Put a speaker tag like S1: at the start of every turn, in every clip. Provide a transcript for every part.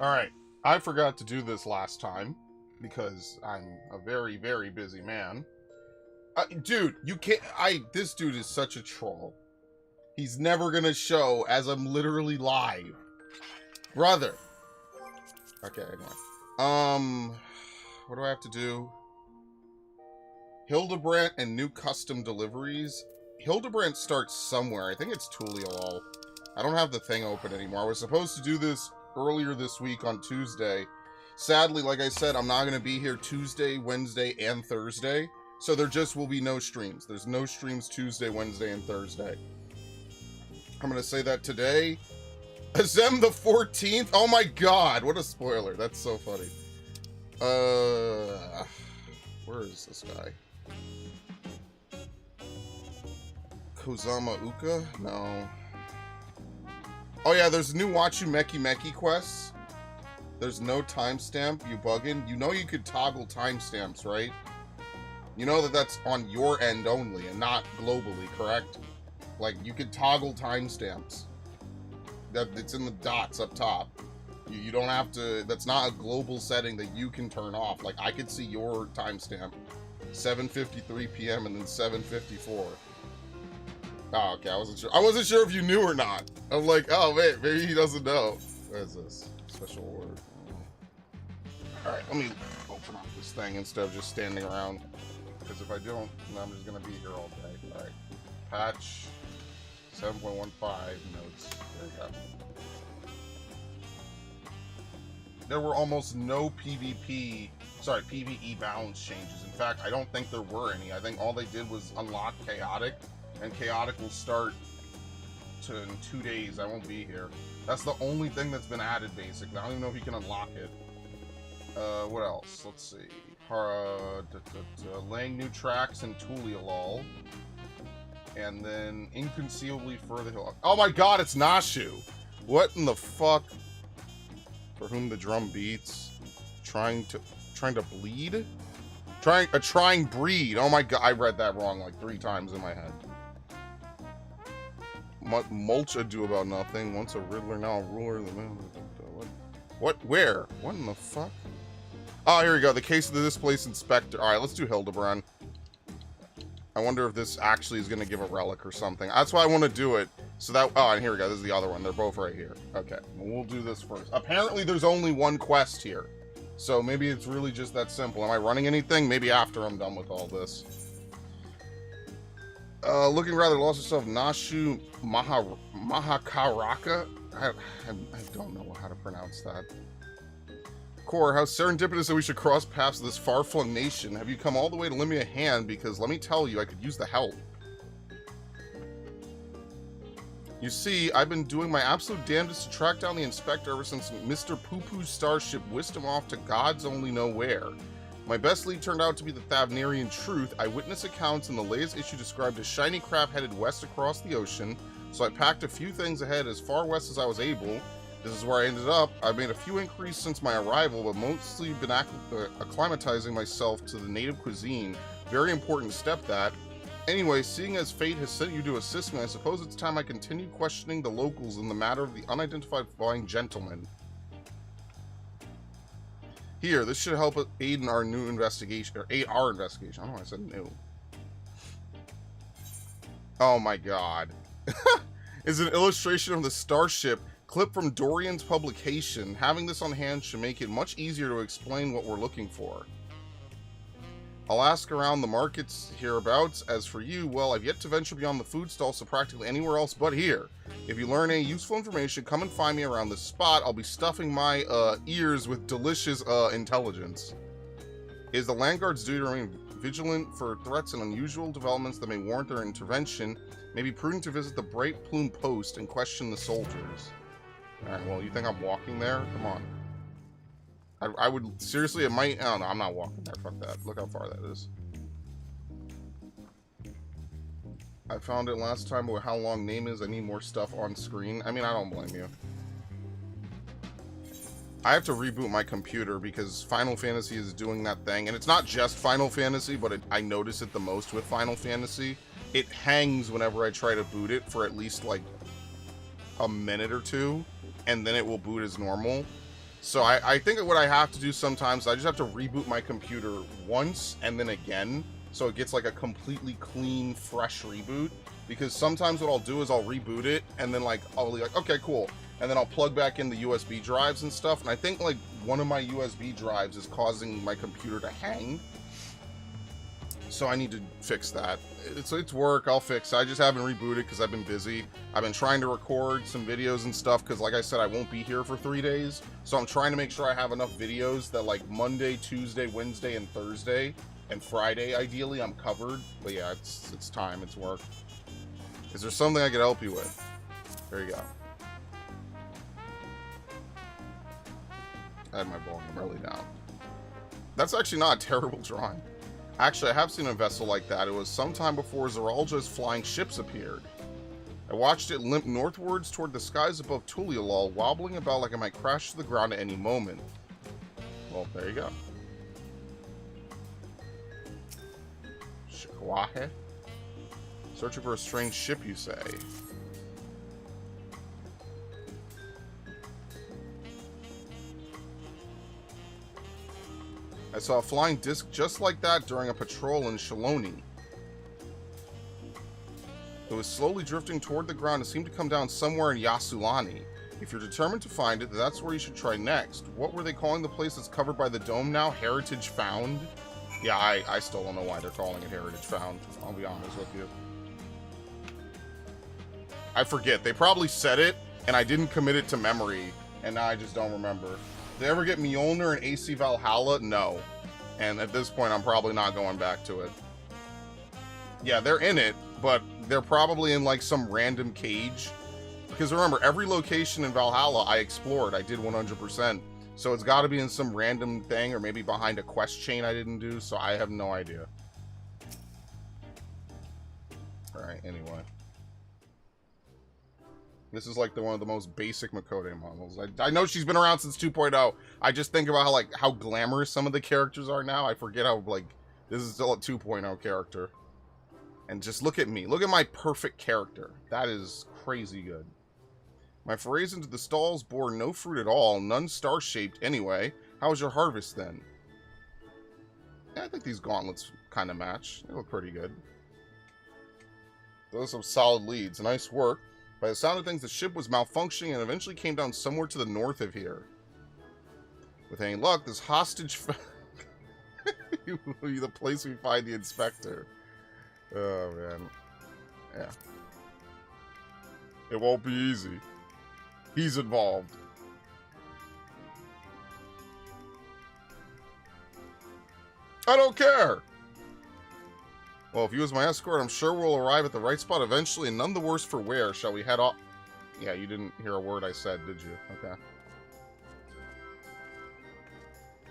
S1: Alright, I forgot to do this last time because I'm a very, very busy man. Dude, you can't. This dude is such a troll. He's never gonna show as I'm literally live. Brother. Okay, anyway. What do I have to do? Hildebrandt and new custom deliveries. Hildebrandt starts somewhere. I think it's Tulialol. I don't have the thing open anymore. I was supposed to do this earlier this week on Tuesday. Sadly, like I said, I'm not going to be here Tuesday, Wednesday, and Thursday. So there just will be no streams. There's no streams Tuesday, Wednesday, and Thursday. I'm going to say that today. Azem the 14th? Oh my god, what a spoiler. That's so funny. Where is this guy? Kozama Uka? No. Oh yeah, there's new Wachu Meki Meki quests. There's no timestamp, you bugging? You know you could toggle timestamps, right? You know that that's on your end only and not globally, correct? Like, you could toggle timestamps. That it's in the dots up top. You don't have to, that's not a global setting that you can turn off. Like, I could see your timestamp, 7:53 p.m. and then 7:54. Oh, okay, I wasn't sure if you knew or not. I'm like, oh, wait, maybe he doesn't know. What is this? Special order. Alright, let me open up this thing instead of just standing around. Because if I don't, then I'm just going to be here all day. Alright. Patch 7.15 notes. There you go. There were almost no PvE balance changes. In fact, I don't think there were any. I think all they did was unlock Chaotic, and Chaotic will start in 2 days. I won't be here. That's the only thing that's been added, basically. I don't even know if you can unlock it. What else? Let's see. Laying new tracks in Tulialol. And then inconceivably further hill. Oh my god, it's Nashu! What in the fuck? For whom the drum beats. Trying to bleed? Trying breed. Oh my god, I read that wrong like 3 times in my head. Mulch ado about nothing. Once a Riddler, now a ruler. What? Where? What in the fuck? Oh, here we go. The case of the displaced inspector. Alright, let's do Hildebrandt. I wonder if this actually is going to give a relic or something. That's why I want to do it. So that... Oh, and here we go. This is the other one. They're both right here. Okay. We'll do this first. Apparently, there's only one quest here. So maybe it's really just that simple. Am I running anything? Maybe after I'm done with all this. Looking rather lost herself. Nashu Mahakaraka? I don't know how to pronounce that. Core, how serendipitous that we should cross paths with this far-flung nation. Have you come all the way to lend me a hand? Because let me tell you, I could use the help. You see, I've been doing my absolute damnedest to track down the inspector ever since Mr. Poo-Poo's starship whisked him off to gods only know where. My best lead turned out to be the Thavnarian truth. Eyewitness accounts in the latest issue described a shiny craft headed west across the ocean, so I packed a few things ahead as far west as I was able. This is where I ended up. I've made a few inquiries since my arrival, but mostly been acclimatizing myself to the native cuisine. Very important step, that. Anyway, seeing as fate has sent you to assist me, I suppose it's time I continue questioning the locals in the matter of the unidentified flying gentleman. Here, this should help aid in our new investigation, or aid our investigation. I don't know why I said new. Oh my god. Is an illustration of the starship, clip from Dorian's publication. Having this on hand should make it much easier to explain what we're looking for. I'll ask around the markets hereabouts. As for you, well, I've yet to venture beyond the food stall, so practically anywhere else but here. If you learn any useful information, come and find me around this spot. I'll be stuffing my ears with delicious intelligence. It is the Landguard's duty to remain vigilant for threats and unusual developments that may warrant their intervention. It may be prudent to visit the Bright Plume Post and question the soldiers. Alright, well, you think I'm walking there? Come on. I would, seriously, it might, I don't know, I'm not walking there, fuck that. Look how far that is. I found it last time, but how long name is, I need more stuff on screen. I mean, I don't blame you. I have to reboot my computer because Final Fantasy is doing that thing, and it's not just Final Fantasy, but I notice it the most with Final Fantasy. It hangs whenever I try to boot it for at least, like, a minute or two, and then it will boot as normal. So I think what I have to do sometimes, I just have to reboot my computer once and then again, so it gets like a completely clean, fresh reboot. Because sometimes what I'll do is I'll reboot it, and then like I'll be like, okay, cool, and then I'll plug back in the USB drives and stuff. And I think like one of my USB drives is causing my computer to hang. So I need to fix that. It's work, I'll fix it. I just haven't rebooted because I've been busy. I've been trying to record some videos and stuff because, like I said, I won't be here for 3 days. So I'm trying to make sure I have enough videos that like Monday, Tuesday, Wednesday, and Thursday, and Friday, ideally, I'm covered. But yeah, it's time, it's work. Is there something I could help you with? There you go. I had my volume really down. That's actually not a terrible drawing. Actually, I have seen a vessel like that. It was sometime before Zeralja's flying ships appeared. I watched it limp northwards toward the skies above Tulialal, wobbling about like it might crash to the ground at any moment. Well, there you go. Shikwahe? Searching for a strange ship, you say? I saw a flying disc just like that during a patrol in Shaloni. It was slowly drifting toward the ground and seemed to come down somewhere in Yasulani. If you're determined to find it, that's where you should try next. What were they calling the place that's covered by the dome now? Heritage Found? Yeah, I still don't know why they're calling it Heritage Found. I'll be honest with you. I forget. They probably said it, and I didn't commit it to memory, and now I just don't remember. Did they ever get Mjolnir and AC Valhalla? No. And at this point, I'm probably not going back to it. Yeah, they're in it, but they're probably in, like, some random cage. Because remember, every location in Valhalla I explored. I did 100%. So it's got to be in some random thing, or maybe behind a quest chain I didn't do, so I have no idea. Alright, anyway. This is like one of the most basic Makode models. I know she's been around since 2.0. I just think about how glamorous some of the characters are now. I forget how like this is still a 2.0 character. And just look at me. Look at my perfect character. That is crazy good. My forays into the stalls bore no fruit at all, none star-shaped anyway. How was your harvest then? Yeah, I think these gauntlets kind of match. They look pretty good. Those are some solid leads. Nice work. By the sound of things, the ship was malfunctioning and eventually came down somewhere to the north of here. With any luck, this hostage will be the place we find the inspector. Oh, man. Yeah. It won't be easy. He's involved. I don't care! Well, if you was my escort, I'm sure we'll arrive at the right spot eventually, and none the worse for wear. Shall we head off? Yeah, you didn't hear a word I said, did you? Okay.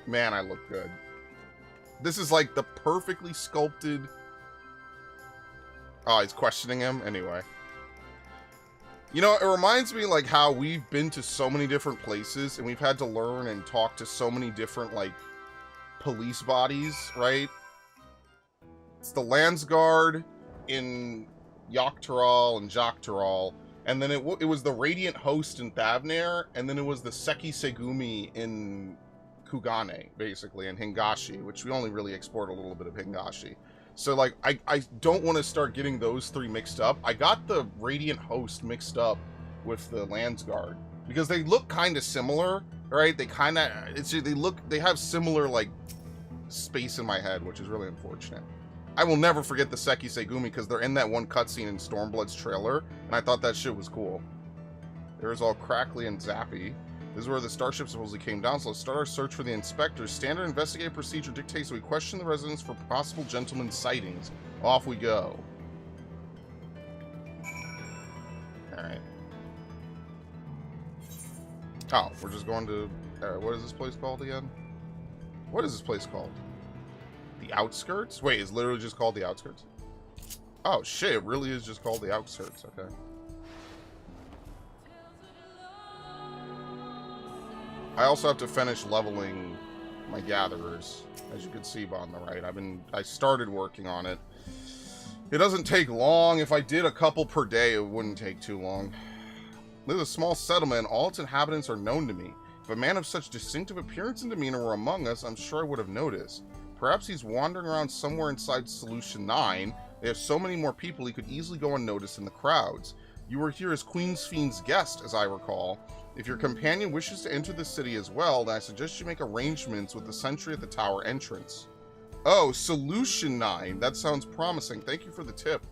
S1: Man, I look good. This is like the perfectly sculpted... Oh, he's questioning him? Anyway. You know, it reminds me like how we've been to so many different places, and we've had to learn and talk to so many different, like, police bodies, right? It's the Landsguard in Yoktaral and Joktaral, and then it was the Radiant Host in Thavnair, and then it was the Seki Segumi in Kugane, basically, and Hingashi, which we only really explored a little bit of Hingashi. So, like, I don't want to start getting those three mixed up. I got the Radiant Host mixed up with the Landsguard, because they look kind of similar, right? They kind of, they have similar, like, space in my head, which is really unfortunate. I will never forget the Seki Segumi because they're in that one cutscene in Stormblood's trailer, and I thought that shit was cool. There's all crackly and zappy. This is where the starship supposedly came down, so let's start our search for the inspectors. Standard investigative procedure dictates that we question the residents for possible gentleman sightings. Off we go. Alright. Oh, we're just going to... what is this place called again? What is this place called? The Outskirts? Wait, it's literally just called the Outskirts? Oh, shit, it really is just called the Outskirts. Okay. I also have to finish leveling my gatherers, as you can see on the right. I started working on it. It doesn't take long. If I did a couple per day, it wouldn't take too long. This is a small settlement. All its inhabitants are known to me. If a man of such distinctive appearance and demeanor were among us, I'm sure I would have noticed. Perhaps he's wandering around somewhere inside Solution 9. They have so many more people he could easily go unnoticed in the crowds. You were here as Queen's Fiend's guest, as I recall. If your companion wishes to enter the city as well, then I suggest you make arrangements with the sentry at the tower entrance. Oh, Solution 9. That sounds promising. Thank you for the tip.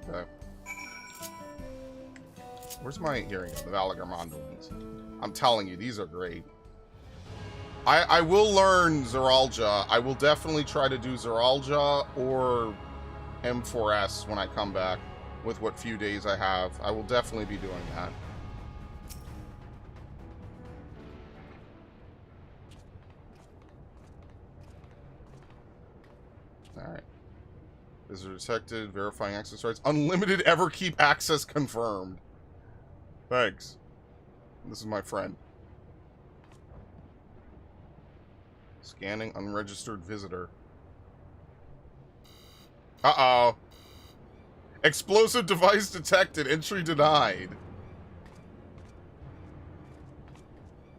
S1: Okay. Where's my hearing? The Valagarmondo ones. I'm telling you, these are great. I will learn Zeralja. I will definitely try to do Zeralja or M4S when I come back with what few days I have. I will definitely be doing that. Alright. Visitor detected. Verifying access rights. Unlimited Everkeep access confirmed. Thanks. This is my friend. Scanning unregistered visitor. Uh-oh. Explosive device detected. Entry denied.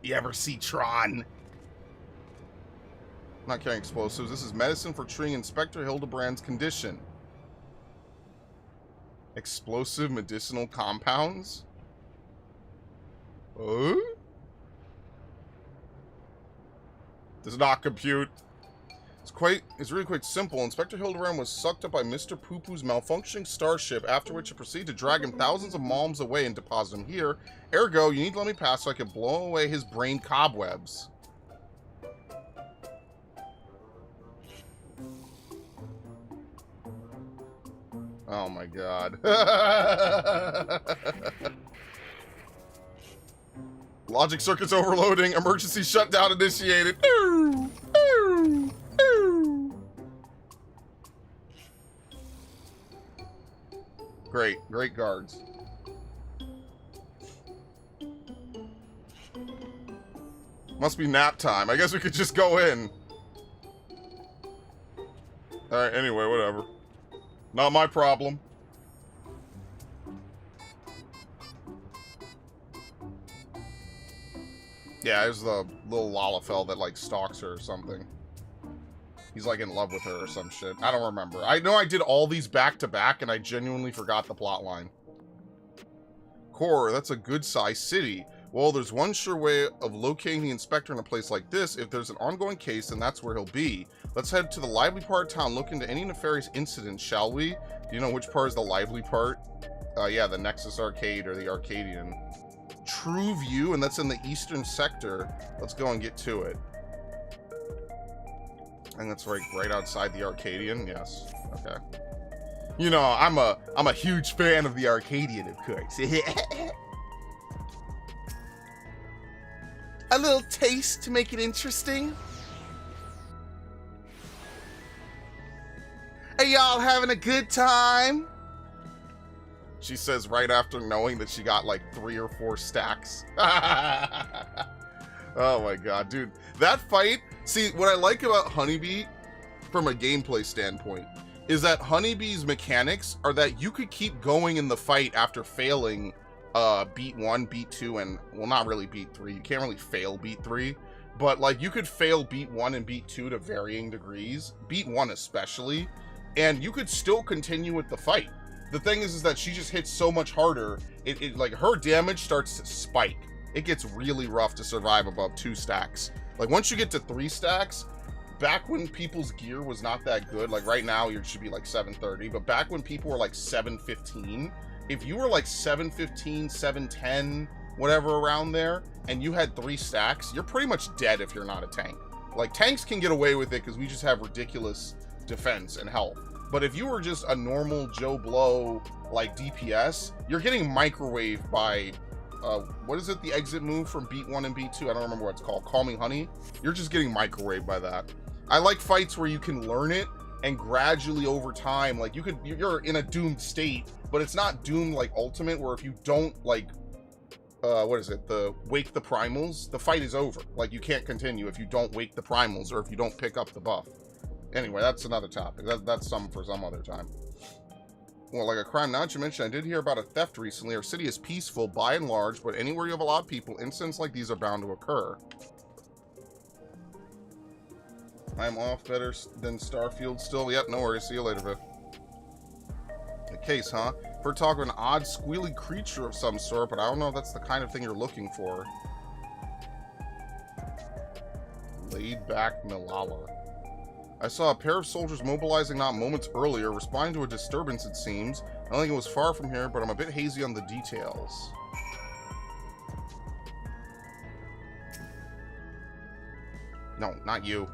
S1: You ever see Tron? I'm not carrying explosives. This is medicine for treating Inspector Hildebrandt's condition. Explosive medicinal compounds? Does not compute. It's really quite simple. Inspector Hildebrandt was sucked up by Mr. Poo-Poo's malfunctioning starship, after which it proceeded to drag him thousands of malms away and deposit him here. Ergo, you need to let me pass so I can blow away his brain cobwebs. Oh my god. Logic circuits overloading. Emergency shutdown initiated. Ooh, ooh, ooh. Great. Great guards. Must be nap time. I guess we could just go in. Alright, anyway, whatever. Not my problem. Yeah, it was the little Lalafell that, like, stalks her or something. He's, like, in love with her or some shit. I don't remember. I know I did all these back-to-back, and I genuinely forgot the plotline. Core, that's a good-sized city. Well, there's one sure way of locating the inspector in a place like this. If there's an ongoing case, then that's where he'll be. Let's head to the lively part of town, look into any nefarious incidents, shall we? Do you know which part is the lively part? Yeah, the Nexus Arcade or the Arcadian. True View, and that's in the eastern sector. Let's go and get to it. And that's right outside the Arcadian. Yes. Okay. You know, I'm a huge fan of the Arcadian, of course. A little taste to make it interesting. Are y'all having a good time? She says right after knowing that she got like 3 or 4 stacks. Oh my god, dude. That fight, see, what I like about Honeybee from a gameplay standpoint is that Honeybee's mechanics are that you could keep going in the fight after failing beat 1, beat 2, and, well, not really beat 3. You can't really fail beat 3, but like you could fail beat 1 and beat 2 to varying degrees, beat 1 especially, and you could still continue with the fight. The thing is that she just hits so much harder, it like her damage starts to spike. It gets really rough to survive above 2 stacks. Like once you get to 3 stacks, back when people's gear was not that good, like right now you should be like 730, but back when people were like 715, if you were like 715, 710, whatever around there, and you had 3 stacks, you're pretty much dead if you're not a tank. Like tanks can get away with it because we just have ridiculous defense and health. But if you were just a normal Joe Blow, like DPS, you're getting microwaved by, what is it, the exit move from beat 1 and beat 2? I don't remember what it's called. Call Me Honey? You're just getting microwaved by that. I like fights where you can learn it and gradually over time, like you're in a doomed state, but it's not doomed like Ultimate, where if you don't like, what is it, the wake the primals, the fight is over. Like you can't continue if you don't wake the primals or if you don't pick up the buff. Anyway, that's another topic. That's some for some other time. Well, like a crime. Now that you mention, I did hear about a theft recently. Our city is peaceful by and large, but anywhere you have a lot of people, incidents like these are bound to occur. I'm off better than Starfield still. Yep, no worries. See you later, Viv. The case, huh? We're talking an odd, squealy creature of some sort, but I don't know if that's the kind of thing you're looking for. Laid back Malala. I saw a pair of soldiers mobilizing not moments earlier, responding to a disturbance, it seems. I don't think it was far from here, but I'm a bit hazy on the details. No, not you.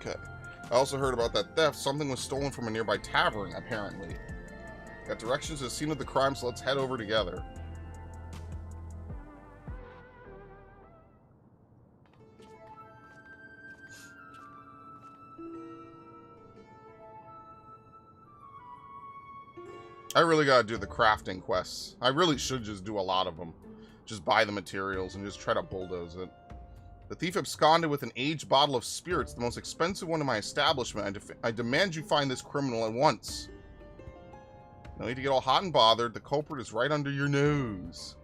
S1: Okay. I also heard about that theft. Something was stolen from a nearby tavern, apparently. Got directions to the scene of the crime, so let's head over together. I really gotta do the crafting quests. I really should just do a lot of them. Just buy the materials and just try to bulldoze it. The thief absconded with an aged bottle of spirits, the most expensive one in my establishment. I demand you find this criminal at once. No need to get all hot and bothered. The culprit is right under your nose.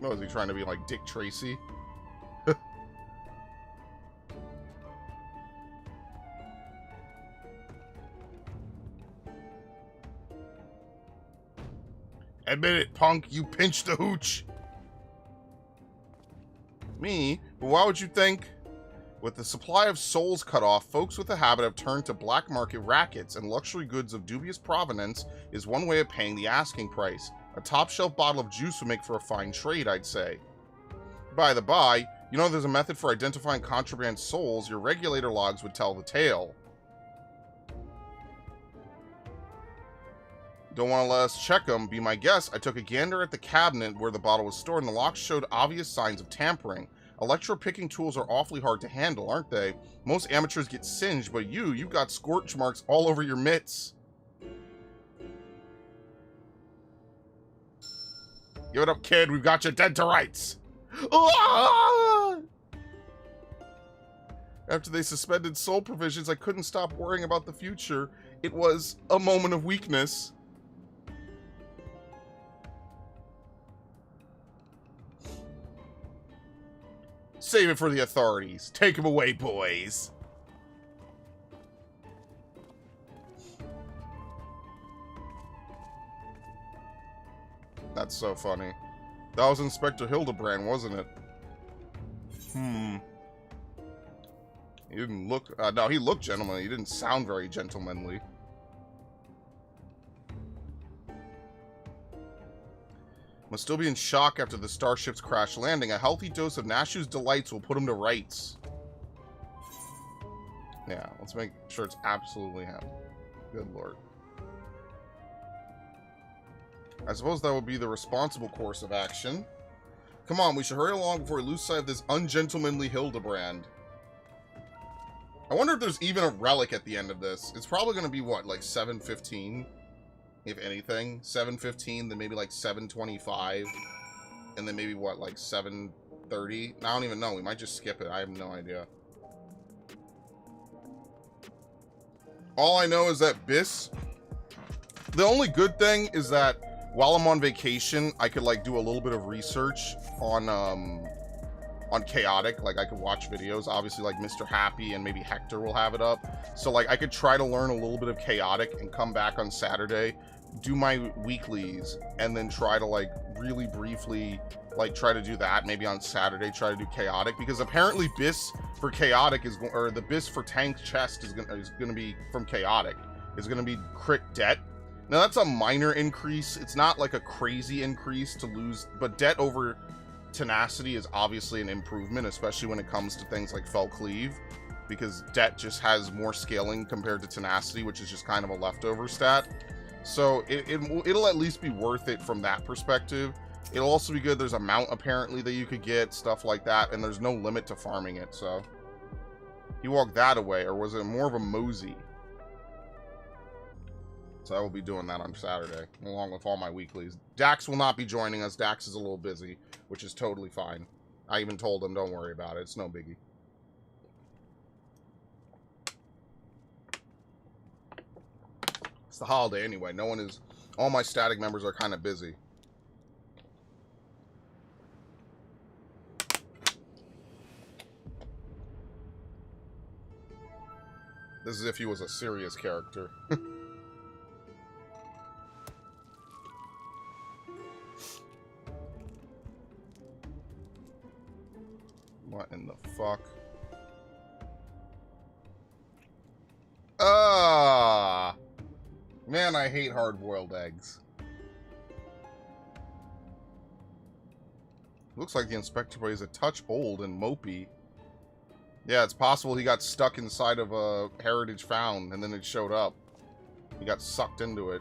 S1: Oh, is he trying to be like Dick Tracy? Admit it, punk. You pinched the hooch. Me? But why would you think? With the supply of souls cut off, folks with a habit have turned to black market rackets, and luxury goods of dubious provenance is one way of paying the asking price. A top-shelf bottle of juice would make for a fine trade, I'd say. By the by, you know there's a method for identifying contraband souls. Your regulator logs would tell the tale. Don't want to let us check them? Be my guest. I took a gander at the cabinet where the bottle was stored, and the lock showed obvious signs of tampering. Electro-picking tools are awfully hard to handle, aren't they? Most amateurs get singed, but you've got scorch marks all over your mitts. Give it up, kid. We've got you dead to rights. Ah! After they suspended soul provisions, I couldn't stop worrying about the future. It was a moment of weakness. Save it for the authorities. Take him away, boys. That's so funny. That was Inspector Hildebrandt, wasn't it? He didn't look... no, he looked gentlemanly. He didn't sound very gentlemanly. Must still be in shock after the starship's crash landing. A healthy dose of Nashu's delights will put him to rights. Yeah, let's make sure it's absolutely him. Good lord. I suppose that would be the responsible course of action. Come on, we should hurry along before we lose sight of this ungentlemanly Hildebrandt. I wonder if there's even a relic at the end of this. It's probably going to be, what, like 7:15? If anything. 7:15, then maybe like 7:25. And then maybe, what, like 7:30? I don't even know. We might just skip it. I have no idea. All I know is that Biss... The only good thing is that while I'm on vacation, I could, like, do a little bit of research on Chaotic. Like, I could watch videos. Obviously, like, Mr. Happy and maybe Hector will have it up. So, like, I could try to learn a little bit of Chaotic and come back on Saturday, do my weeklies, and then try to, like, really briefly, like, try to do that. Maybe on Saturday, try to do Chaotic. Because apparently Biss for Chaotic is... Or the Biss for Tank Chest is gonna be from Chaotic. Is gonna be crit debt. Now, that's a minor increase. It's not, like, a crazy increase to lose... But debt over... Tenacity is obviously an improvement, especially when it comes to things like Fell Cleave, because debt just has more scaling compared to tenacity, which is just kind of a leftover stat. So it'll at least be worth it from that perspective. It'll also be good. There's a mount apparently that you could get, stuff like that, and there's no limit to farming it. So he walked that away, or was it more of a mosey? So I will be doing that on Saturday, along with all my weeklies. Dax will not be joining us. Dax is a little busy, which is totally fine. I even told him, don't worry about it. It's no biggie. It's the holiday anyway. No one is... All my static members are kind of busy. This is if he was a serious character. What in the fuck? Ah! Man, I hate hard-boiled eggs. Looks like the inspector is a touch old and mopey. Yeah, it's possible he got stuck inside of a heritage found, and then it showed up. He got sucked into it.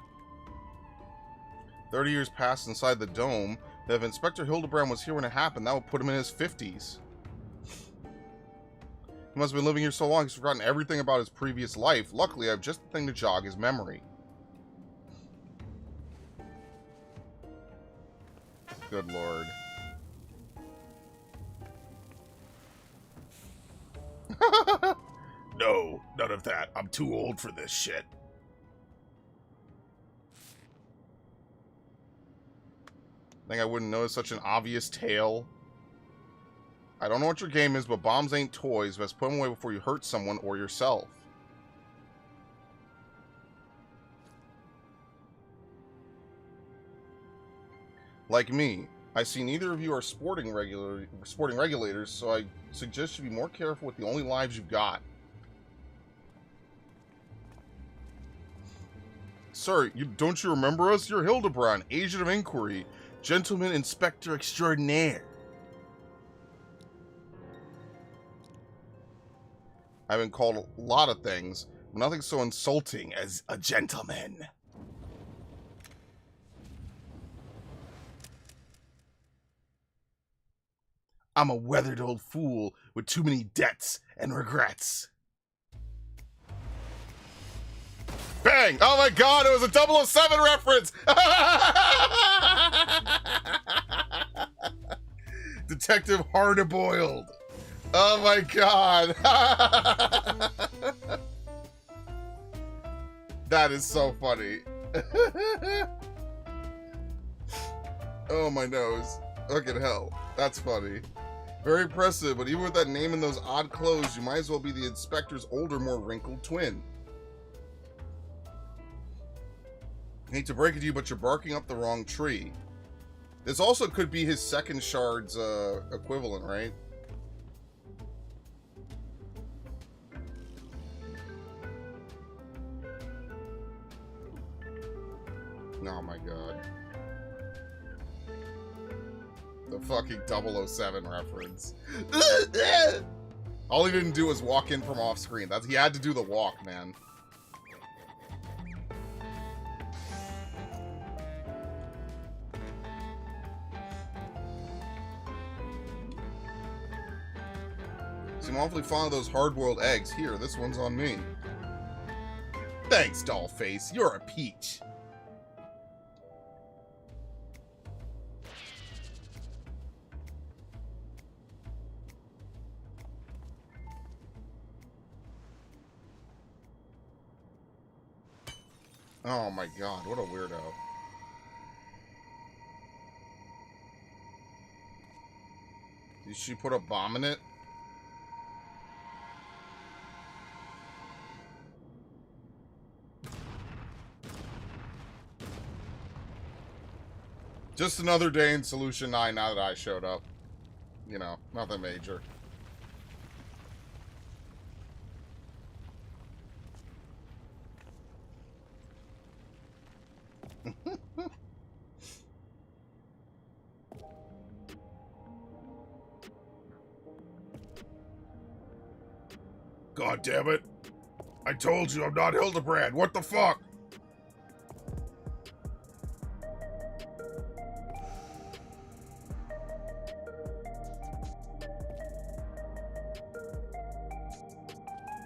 S1: 30 years passed inside the dome. If Inspector Hildebrandt was here when it happened, that would put him in his 50s. He must have been living here so long, he's forgotten everything about his previous life. Luckily, I have just the thing to jog his memory. Good lord. No, none of that. I'm too old for this shit. Think I wouldn't know such an obvious tale. I don't know what your game is, but bombs ain't toys. Best put them away before you hurt someone or yourself. Like me, I see neither of you are sporting regulators, so I suggest you be more careful with the only lives you've got. Sir, don't you remember us? You're Hildebrandt, agent of inquiry, gentleman inspector extraordinaire. I've been called a lot of things, but nothing so insulting as a gentleman. I'm a weathered old fool with too many debts and regrets. Bang! Oh my god, it was a 007 reference! Detective Hardboiled. Oh my god. That is so funny. Oh my nose. Fucking hell. That's funny. Very impressive, but even with that name and those odd clothes, you might as well be the inspector's older, more wrinkled twin. I hate to break it to you, but you're barking up the wrong tree. This also could be his second shard's equivalent, right? Oh my god. The fucking 007 reference. All he didn't do was walk in from off screen. He had to do the walk, man. Seem awfully fond of those hard-boiled eggs. Here, this one's on me. Thanks, Dollface. You're a peach. Oh my god, what a weirdo. Did she put a bomb in it? Just another day in Solution 9 now that I showed up. You know, nothing major. God damn it. I told you I'm not Hildebrandt. What the fuck?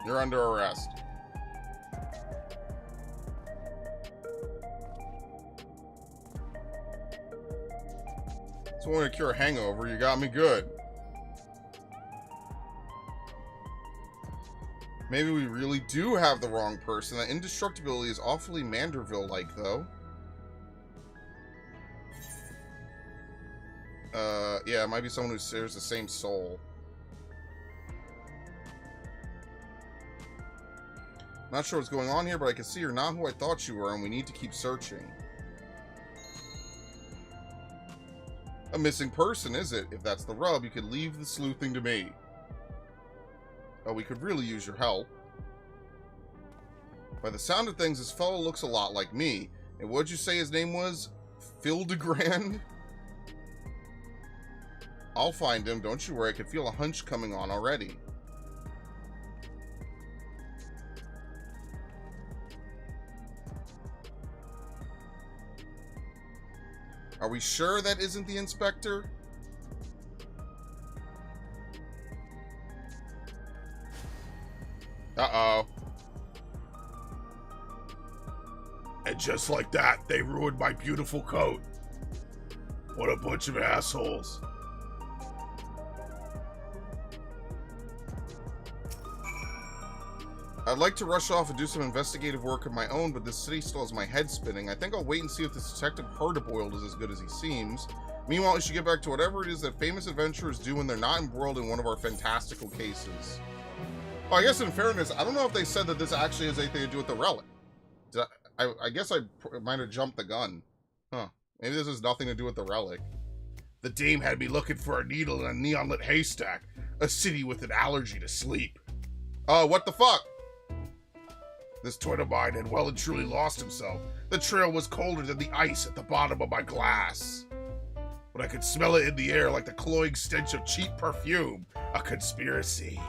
S1: You're under arrest. So I want to cure a hangover. You got me good. Maybe we really do have the wrong person. That indestructibility is awfully Manderville-like, though. Yeah, it might be someone who shares the same soul. Not sure what's going on here, but I can see you're not who I thought you were, and we need to keep searching. A missing person, is it? If that's the rub, you could leave the sleuthing to me. Oh, we could really use your help. By the sound of things, this fellow looks a lot like me. And what'd you say his name was? Hildebrandt? I'll find him, don't you worry. I can feel a hunch coming on already. Are we sure that isn't the inspector? Uh-oh.
S2: And just like that, they ruined my beautiful coat. What a bunch of assholes.
S1: I'd like to rush off and do some investigative work of my own, but this city still has my head spinning. I think I'll wait and see if this Detective Hardeboiled is as good as he seems. Meanwhile, we should get back to whatever it is that famous adventurers do when they're not embroiled in one of our fantastical cases. Oh, I guess in fairness, I don't know if they said that this actually has anything to do with the relic. I guess I might have jumped the gun. Huh. Maybe this has nothing to do with the relic.
S2: The dame had me looking for a needle in a neon-lit haystack. A city with an allergy to sleep.
S1: Oh, what the fuck?
S2: This twin of mine had well and truly lost himself. The trail was colder than the ice at the bottom of my glass. But I could smell it in the air like the cloying stench of cheap perfume. A conspiracy.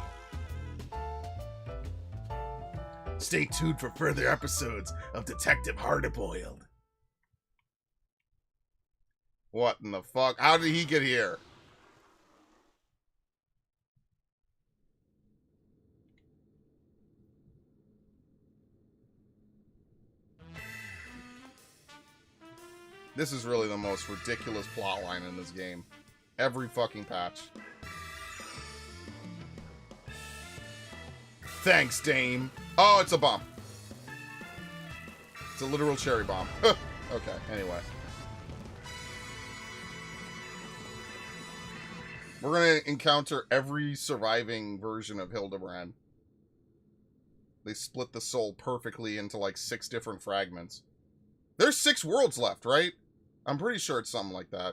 S2: Stay tuned for further episodes of Detective Hardeboiled.
S1: What in the fuck? How did he get here? This is really the most ridiculous plotline in this game. Every fucking patch.
S2: Thanks, Dame.
S1: Oh, it's a bomb. It's a literal cherry bomb. Okay, anyway. We're gonna encounter every surviving version of Hildebrandt. They split the soul perfectly into like 6 different fragments. There's 6 worlds left, right? I'm pretty sure it's something like that.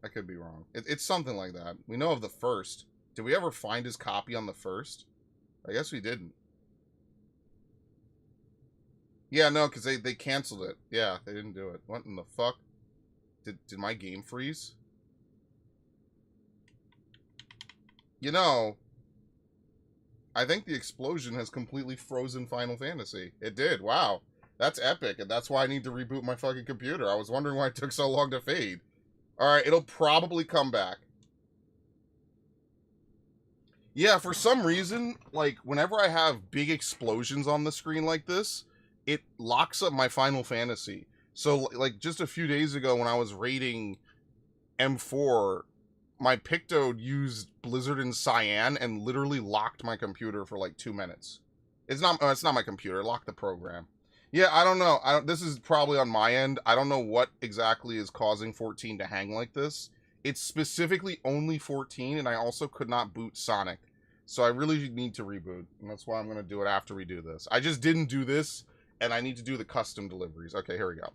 S1: I could be wrong. It's something like that. We know of the first. Did we ever find his copy on the first? I guess we didn't. Yeah, no, because they canceled it. Yeah, they didn't do it. What in the fuck? Did my game freeze? You know, I think the explosion has completely frozen Final Fantasy. It did. Wow. That's epic, and that's why I need to reboot my fucking computer. I was wondering why it took so long to fade. Alright, it'll probably come back. Yeah, for some reason, like, whenever I have big explosions on the screen like this, it locks up my Final Fantasy. So, like, just a few days ago when I was raiding M4, my Picto used Blizzard and Cyan and literally locked my computer for, like, 2 minutes. It's not my computer. It locked the program. Yeah, I don't know. This is probably on my end. I don't know what exactly is causing 14 to hang like this. It's specifically only 14, and I also could not boot Sonic. So I really need to reboot, and that's why I'm going to do it after we do this. I just didn't do this, and I need to do the custom deliveries. Okay, here we go.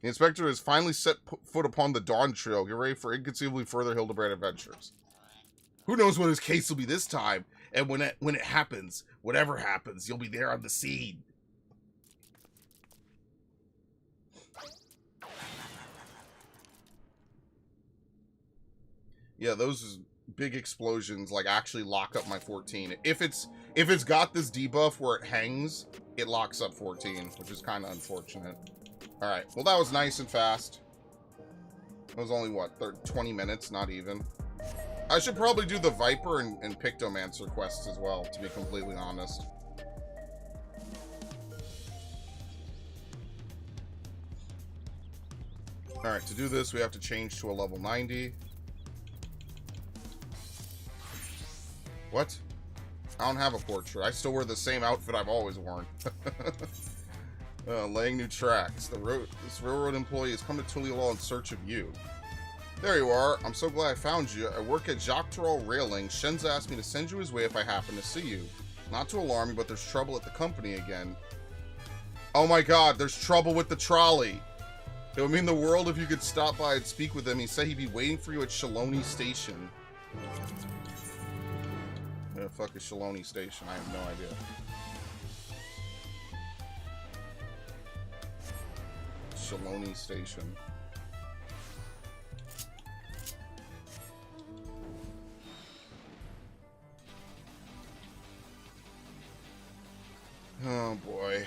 S1: The inspector has finally set foot upon the Dawntrail. Get ready for inconceivably further Hildebrandt adventures. Who knows what his case will be this time, and when it happens, whatever happens, you'll be there on the scene. Yeah, those big explosions like actually lock up my 14. If it's got this debuff where it hangs, it locks up 14, which is kind of unfortunate. All right, well that was nice and fast. It was only what, 20 minutes, not even. I should probably do the Viper and Pictomancer quests as well, to be completely honest. Alright, to do this, we have to change to a level 90. What? I don't have a portrait. I still wear the same outfit I've always worn. Laying new tracks. This railroad employee has come to Tuliolaw in search of you. There you are. I'm so glad I found you. I work at Dawntrail Railing. Shenza asked me to send you his way if I happen to see you. Not to alarm you, but there's trouble at the company again. Oh my god, there's trouble with the trolley. It would mean the world if you could stop by and speak with him. He said he'd be waiting for you at Shaloni Station. Where the fuck is Shaloni Station? I have no idea. Shaloni Station. Oh boy.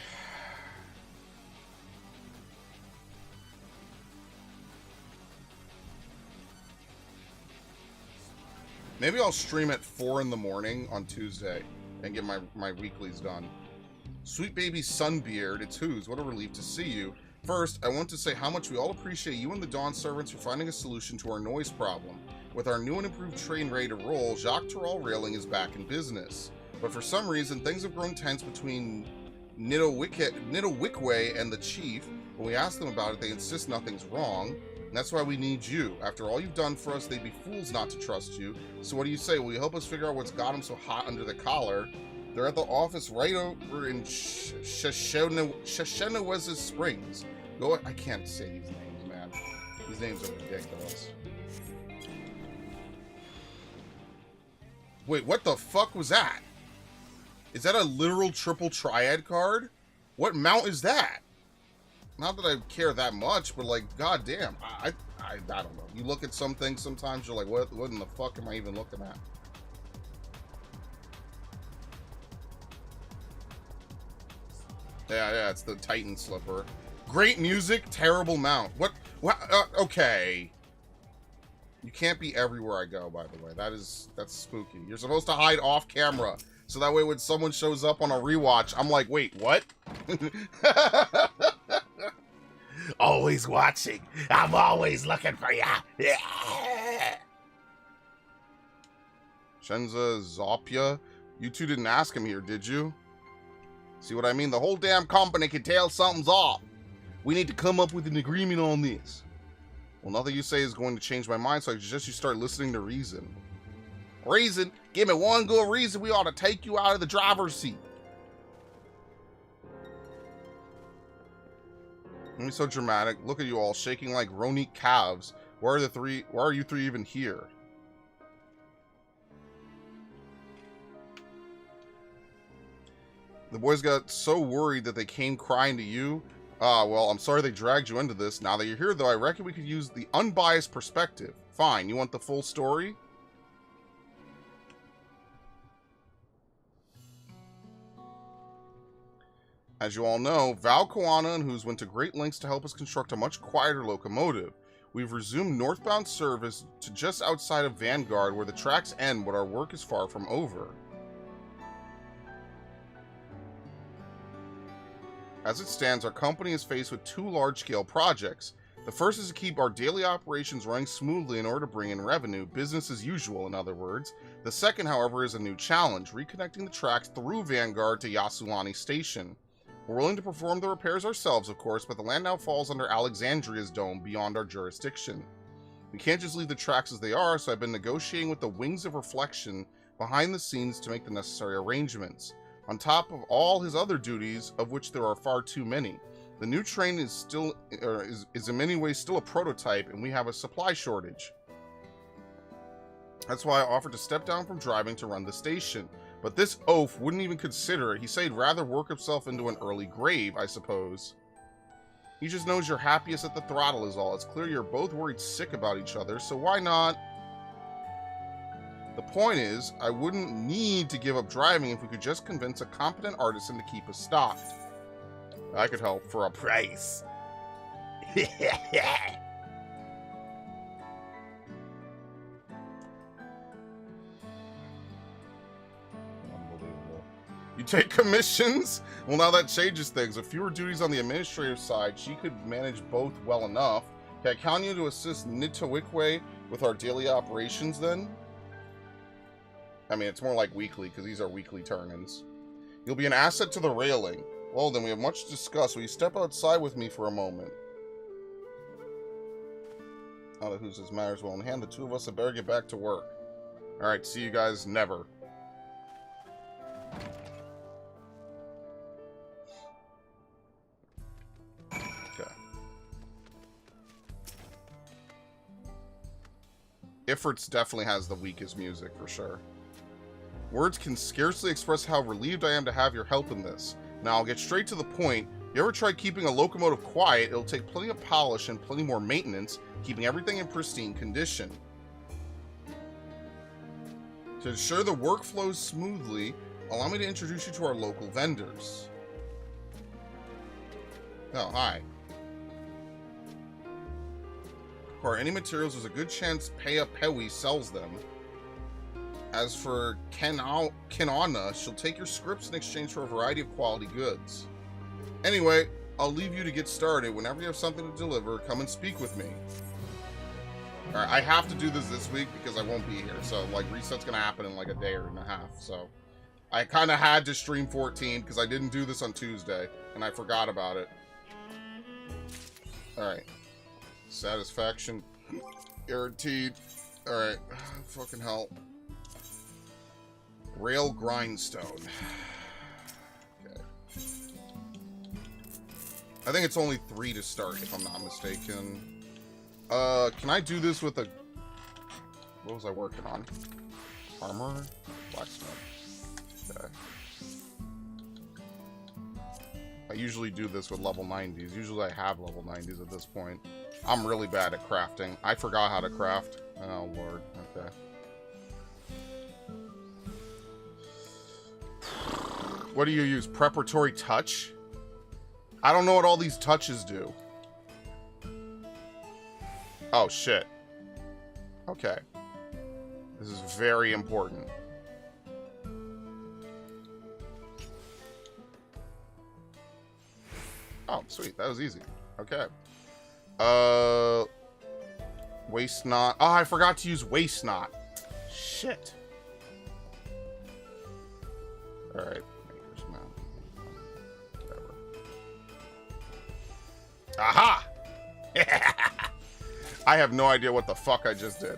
S1: Maybe I'll stream at 4 in the morning on Tuesday and get my weeklies done. Sweet baby Sunbeard, it's whose. What a relief to see you. First, I want to say how much we all appreciate you and the Dawn servants for finding a solution to our noise problem. With our new and improved train ready to roll, Dawntrail Railing is back in business. But for some reason, things have grown tense between Nitowickway and the chief. When we ask them about it, they insist nothing's wrong. And that's why we need you. After all you've done for us, they'd be fools not to trust you. So what do you say? Will you help us figure out what's got them so hot under the collar? They're at the office right over in Shashenaweza Springs. Go. I can't say these names, man. These names are ridiculous. Wait, what the fuck was that? Is that a literal triple triad card? What mount is that? Not that I care that much, but like, goddamn, I don't know. You look at some things sometimes, you're like, what in the fuck am I even looking at? Yeah, it's the Titan slipper. Great music, terrible mount. What? Okay. You can't be everywhere I go, by the way. That's spooky. You're supposed to hide off camera, so that way when someone shows up on a rewatch, I'm like, wait, what?
S2: Always watching. I'm always looking for ya.
S1: Shenza Zopia, you two didn't ask him here, did you? See what I mean? The whole damn company can tell something's off. We need to come up with an agreement on this. Well, nothing you say is going to change my mind, so I suggest you start listening to reason. Reason? Give me one good reason we ought to take you out of the driver's seat. Don't be so dramatic. Look at you all shaking like Ronique calves. Why are you three even here? The boys got so worried that they came crying to you. Well, I'm sorry they dragged you into this. Now that you're here, though, I reckon we could use the unbiased perspective. Fine, you want the full story? As you all know, Val Koana and Who's went to great lengths to help us construct a much quieter locomotive. We've resumed northbound service to just outside of Vanguard, where the tracks end, but our work is far from over. As it stands, our company is faced with two large-scale projects. The first is to keep our daily operations running smoothly in order to bring in revenue, business as usual, in other words. The second, however, is a new challenge, reconnecting the tracks through Vanguard to Yasulani Station. We're willing to perform the repairs ourselves, of course, but the land now falls under Alexandria's dome, beyond our jurisdiction. We can't just leave the tracks as they are, so I've been negotiating with the Wings of Reflection behind the scenes to make the necessary arrangements. On top of all his other duties, of which there are far too many, the new train is in many ways still a prototype, and we have a supply shortage. That's why I offered to step down from driving to run the station. But this oaf wouldn't even consider it. He said he'd rather work himself into an early grave, I suppose. He just knows you're happiest at the throttle is all. It's clear you're both worried sick about each other, so why not? The point is, I wouldn't need to give up driving if we could just convince a competent artisan to keep us stocked. I could help for a price. You take commissions? Well, now that changes things. With fewer duties on the administrative side, she could manage both well enough. Can I count you to assist Nitawikwe with our daily operations then? I mean, it's more like weekly, because these are weekly turn-ins. You'll be an asset to the railing. Well, then we have much to discuss. Will you step outside with me for a moment? Now that whose this matters well in hand, the two of us had better get back to work. Alright, see you guys never. Okay. Ifrit's definitely has the weakest music, for sure. Words can scarcely express how relieved I am to have your help in this. Now, I'll get straight to the point. You ever tried keeping a locomotive quiet? It'll take plenty of polish and plenty more maintenance, keeping everything in pristine condition. To ensure the work flows smoothly, allow me to introduce you to our local vendors. Oh, hi. For any materials, there's a good chance Pea Pewi sells them. As for Kenana, she'll take your scripts in exchange for a variety of quality goods. Anyway, I'll leave you to get started. Whenever you have something to deliver, come and speak with me. Alright, I have to do this week because I won't be here. So, like, reset's gonna happen in like a day or and a half. So, I kind of had to stream 14 because I didn't do this on Tuesday. And I forgot about it. Alright. Satisfaction. Guaranteed. Alright. Fucking hell. Rail grindstone. Okay. I think it's only 3 to start, if I'm not mistaken. Can I do this with a... What was I working on? Armor? Blacksmith. Okay. I usually do this with level 90s. Usually I have level 90s at this point. I'm really bad at crafting. I forgot how to craft. Oh, Lord. Okay. What do you use? Preparatory touch? I don't know what all these touches do. Oh, shit. Okay. This is very important. Oh, sweet. That was easy. Okay. Waste not. Oh, I forgot to use waste not. Shit. Alright. Aha! I have no idea what the fuck I just did.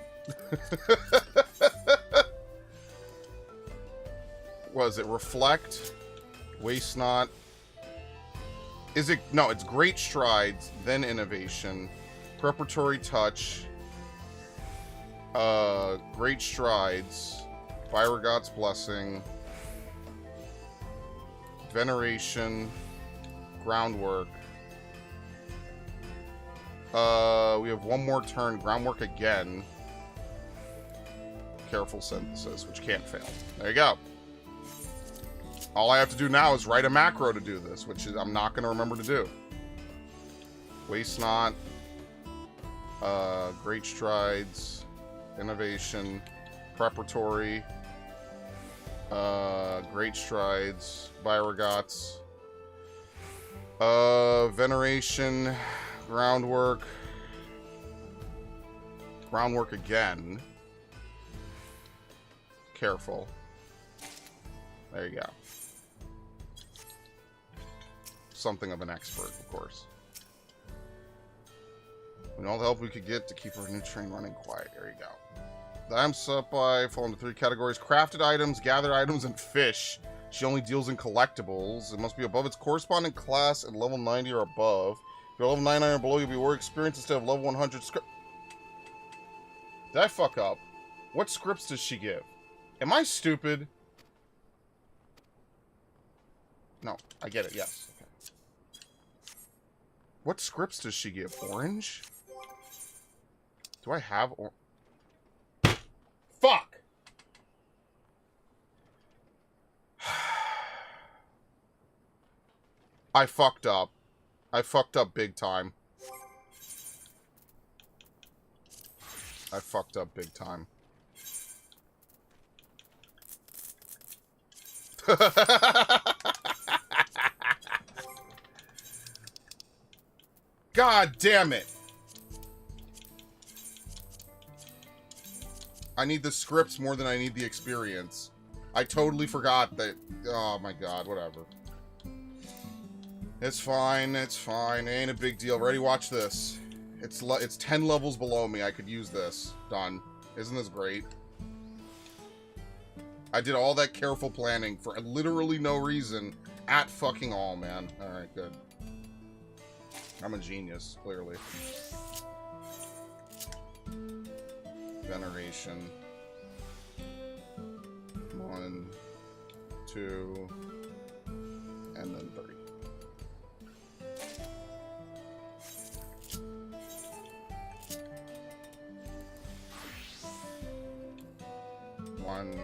S1: Was it reflect? Waste not. Is it... No, it's great strides, then innovation. Preparatory touch. Great strides. Beauregard's blessing. Veneration. Groundwork. We have one more turn. Groundwork again. Careful synthesis, which can't fail. There you go. All I have to do now is write a macro to do this, which is I'm not going to remember to do. Waste not. Great strides. Innovation. Preparatory. Great strides. Beauregard's. Veneration. Groundwork. Groundwork again. Careful. There you go. Something of an expert, of course. And all the help we could get to keep our new train running quiet. There you go. The item supply fall into 3 categories. Crafted items, gathered items, and fish. She only deals in collectibles. It must be above its corresponding class at level 90 or above. If you're level 99 or below, you'll be more experienced instead of level 100 script. Did I fuck up? What scripts does she give? Am I stupid? No, I get it, yes. Okay. What scripts does she give? Orange? Do I have or... Fuck! I fucked up. I fucked up big time. I fucked up big time. God damn it. I need the scripts more than I need the experience. I totally forgot that. Oh my god, whatever. It's fine, it's fine. It ain't a big deal. Ready? Watch this. It's 10 levels below me. I could use this. Done. Isn't this great? I did all that careful planning for literally no reason at fucking all, man. Alright, good. I'm a genius, clearly. Veneration. 1, 2, and then 3. One,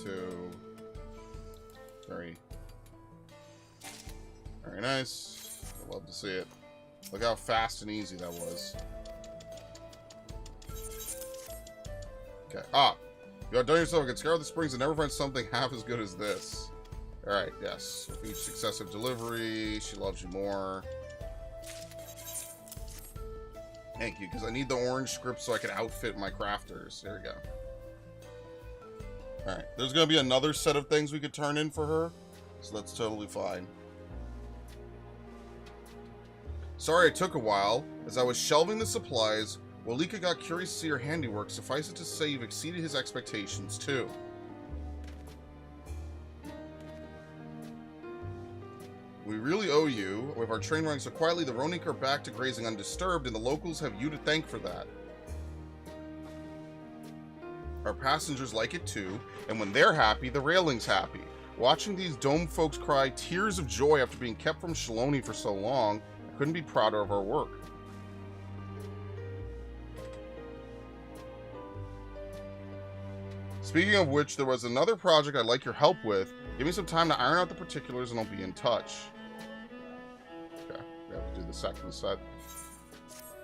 S1: 2, 3. Very nice. I love to see it. Look how fast and easy that was. Okay. Ah! You outdone yourself. You can scour the springs and never find something half as good as this. Alright, yes. With each successive delivery, she loves you more. Thank you, because I need the orange script so I can outfit my crafters. There we go. Alright, there's going to be another set of things we could turn in for her, so that's totally fine. Sorry it took a while. As I was shelving the supplies, Walika got curious to see your handiwork. Suffice it to say you've exceeded his expectations, too. We really owe you. With our train running so quietly, the Ronik are back to grazing undisturbed, and the locals have you to thank for that. Our passengers like it too, and when they're happy, the railing's happy. Watching these dome folks cry tears of joy after being kept from Shaloni for so long, I couldn't be prouder of our work. Speaking of which, there was another project I'd like your help with. Give me some time to iron out the particulars and I'll be in touch. Okay, we have to do the second set.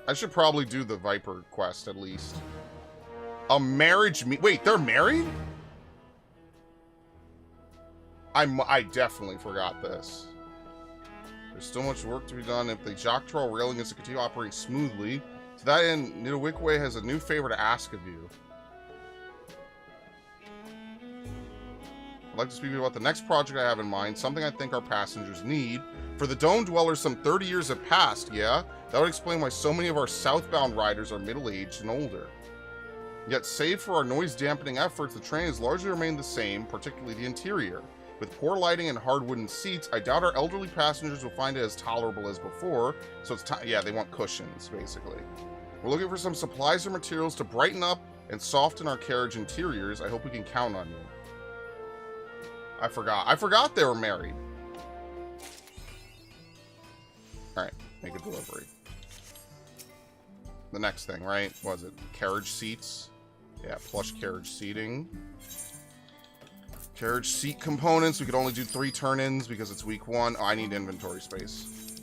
S1: I should probably do the Viper quest at least. A marriage wait, they're married? I definitely forgot this. There's still much work to be done. If the Dawntrail railing is to continue operating smoothly, to that end, Nidawikwe has a new favor to ask of you. I'd like to speak to you about the next project I have in mind, something I think our passengers need. For the Dome Dwellers, some 30 years have passed, yeah? That would explain why so many of our southbound riders are middle-aged and older. Yet, save for our noise-dampening efforts, the train has largely remained the same, particularly the interior. With poor lighting and hard wooden seats, I doubt our elderly passengers will find it as tolerable as before, so it's time. Yeah, they want cushions, basically. We're looking for some supplies or materials to brighten up and soften our carriage interiors. I hope we can count on you. I forgot they were married. Alright, make a delivery. The next thing, right? What was it? Carriage seats? Yeah, plush carriage seating. Carriage seat components. We could only do 3 turn-ins because it's week 1. Oh, I need inventory space.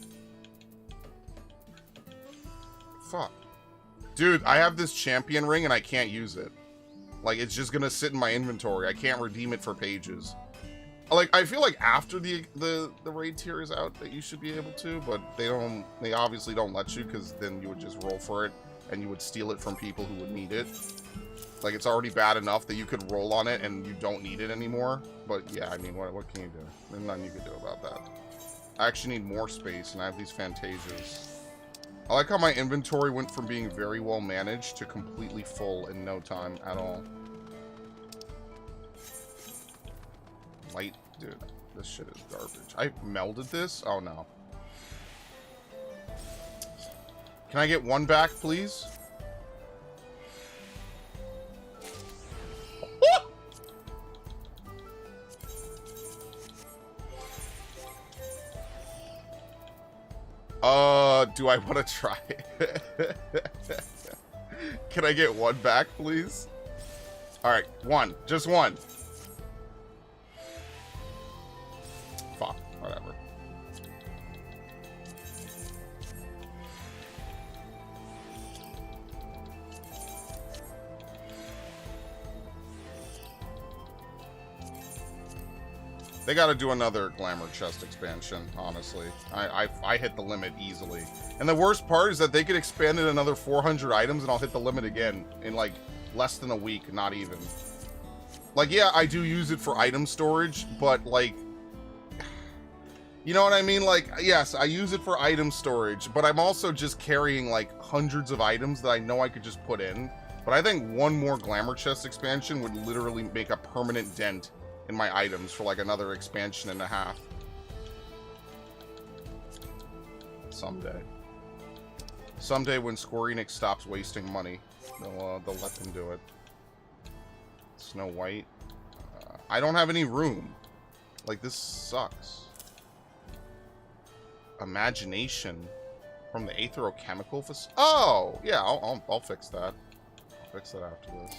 S1: Fuck. Dude, I have this champion ring and I can't use it. Like, it's just gonna sit in my inventory. I can't redeem it for pages. Like, I feel like after the raid tier is out that you should be able to, but they obviously don't let you, because then you would just roll for it and you would steal it from people who would need it. Like, it's already bad enough that you could roll on it and you don't need it anymore. But yeah, I mean, what can you do? There's nothing you can do about that. I actually need more space, and I have these Fantasias. I like how my inventory went from being very well managed to completely full in no time at all. Light, dude, this shit is garbage. I melded this? Oh no. Can I get 1 back, please? Do I want to try it? Can I get 1 back, please? Alright, 1. Just 1. Fuck, whatever. They gotta do another glamour chest expansion, honestly. I hit the limit easily. And the worst part is that they could expand it another 400 items and I'll hit the limit again in like Less than a week, not even. Like, yeah, I do use it for item storage, but, like... You know what I mean? Like, yes, I use it for item storage, but I'm also just carrying, like, hundreds of items that I know I could just put in. But I think one more Glamour Chest expansion would literally make a permanent dent in my items for, like, another expansion and a half. Someday. Someday when Square Enix stops wasting money, they'll let them do it. Snow White. I don't have any room. Like, this sucks. Imagination from the aetherochemical facility. Oh, yeah, I'll fix that. I'll fix that after this.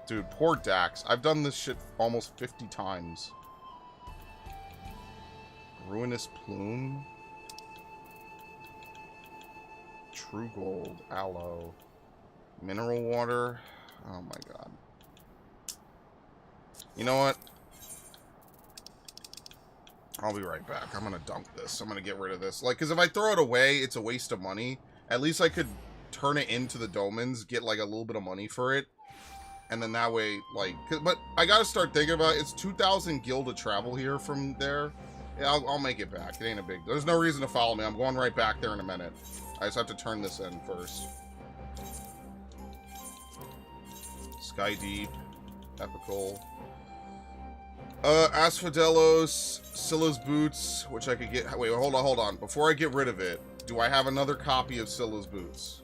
S1: Dude, poor Dax. I've done this shit almost 50 times. Ruinous Plume. True Gold. Aloe. Mineral Water. Oh my god. You know what? I'll be right back. I'm gonna dump this. I'm gonna get rid of this. Like, because if I throw it away, it's a waste of money. At least I could turn it into the Domans, get, like, a little bit of money for it. And then that way, like... But I gotta start thinking about it. It's 2,000 gil to travel here from there. Yeah, I'll make it back. It ain't a big... There's no reason to follow me. I'm going right back there in a minute. I just have to turn this in first. Sky Deep. Epical. Asphodelos, Scylla's Boots, which I could get... Wait, hold on. Before I get rid of it, do I have another copy of Scylla's Boots?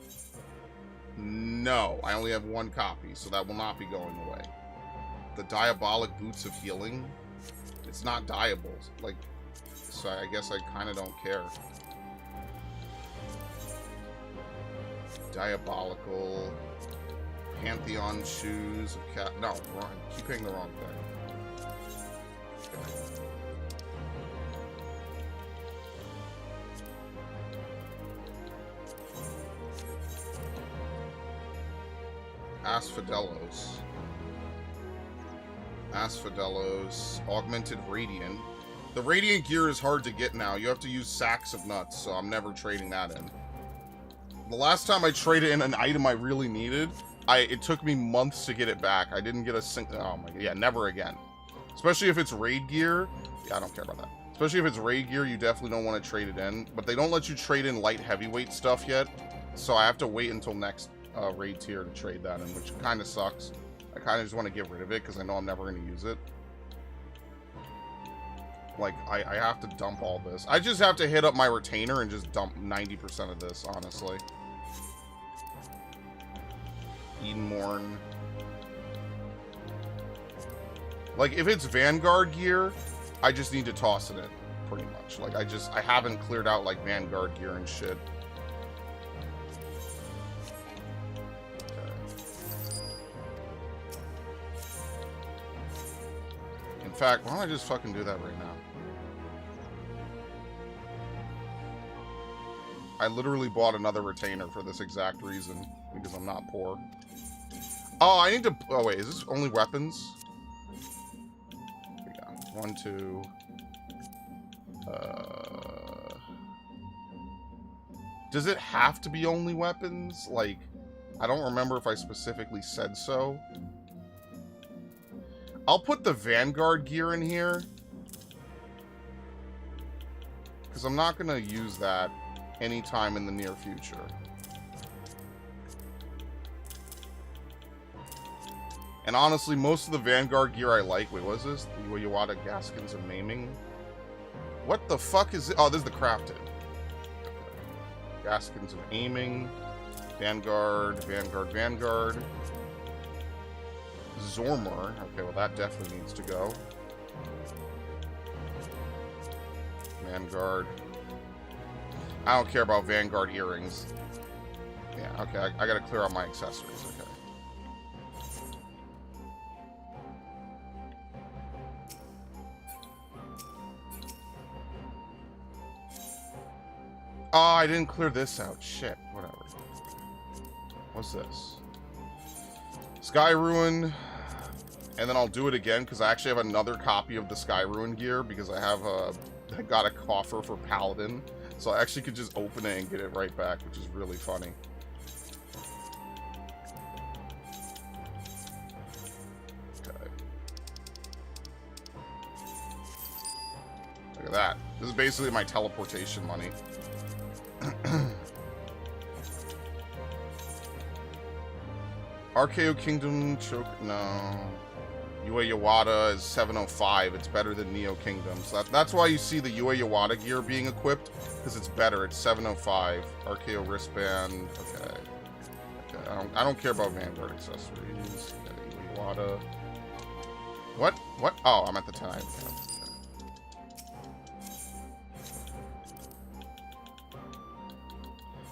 S1: No, I only have one copy, so that will not be going away. The Diabolic Boots of Healing? It's not diable. Like, so I guess I kind of don't care. Diabolical... Pantheon Shoes of Cat... No, wrong. I keep hitting the wrong thing. Asphodelos, Augmented Radiant. The Radiant gear is hard to get now. You have to use sacks of nuts, so I'm never trading that in. The last time I traded in an item I really needed, it took me months to get it back. I didn't get a oh my god, yeah, never again. Especially if it's raid gear. Yeah, I don't care about that. Especially if it's raid gear, you definitely don't want to trade it in. But they don't let you trade in light heavyweight stuff yet. So I have to wait until next raid tier to trade that in, which kind of sucks. I kind of just want to get rid of it because I know I'm never going to use it. Like, I have to dump all this. I just have to hit up my retainer and just dump 90% of this, honestly. Edenmorn. Like, if it's Vanguard gear, I just need to toss it in, pretty much. Like, I haven't cleared out, like, Vanguard gear and shit. Okay. In fact, why don't I just fucking do that right now? I literally bought another retainer for this exact reason, because I'm not poor. Oh, I need to... Oh, wait, is this only weapons? 1, 2... Does it have to be only weapons? Like, I don't remember if I specifically said so. I'll put the Vanguard gear in here. Because I'm not going to use that anytime in the near future. And honestly, most of the Vanguard gear I like... Wait, what is this? The Iwata Gaskins of Maiming? What the fuck is it? Oh, this is the crafted. Gaskins of Aiming. Vanguard. Zormer. Okay, well that definitely needs to go. Vanguard. I don't care about Vanguard earrings. Yeah, okay, I gotta clear out my accessories, okay. Oh, I didn't clear this out. Shit, whatever. What's this? Sky Ruin. And then I'll do it again, because I actually have another copy of the Sky Ruin gear, because I got a coffer for Paladin. So I actually could just open it and get it right back, which is really funny. that. This is basically my teleportation money. RKO Kingdom choke. No. Yue Yawada is 705. It's better than Neo Kingdom. So that's why you see the Yue Yawada gear being equipped, because it's better. It's 705. RKO wristband. Okay. Okay. I don't care about Vanguard accessories. Okay, Yue Yawada. What? What? Oh, I'm at the 10. Okay.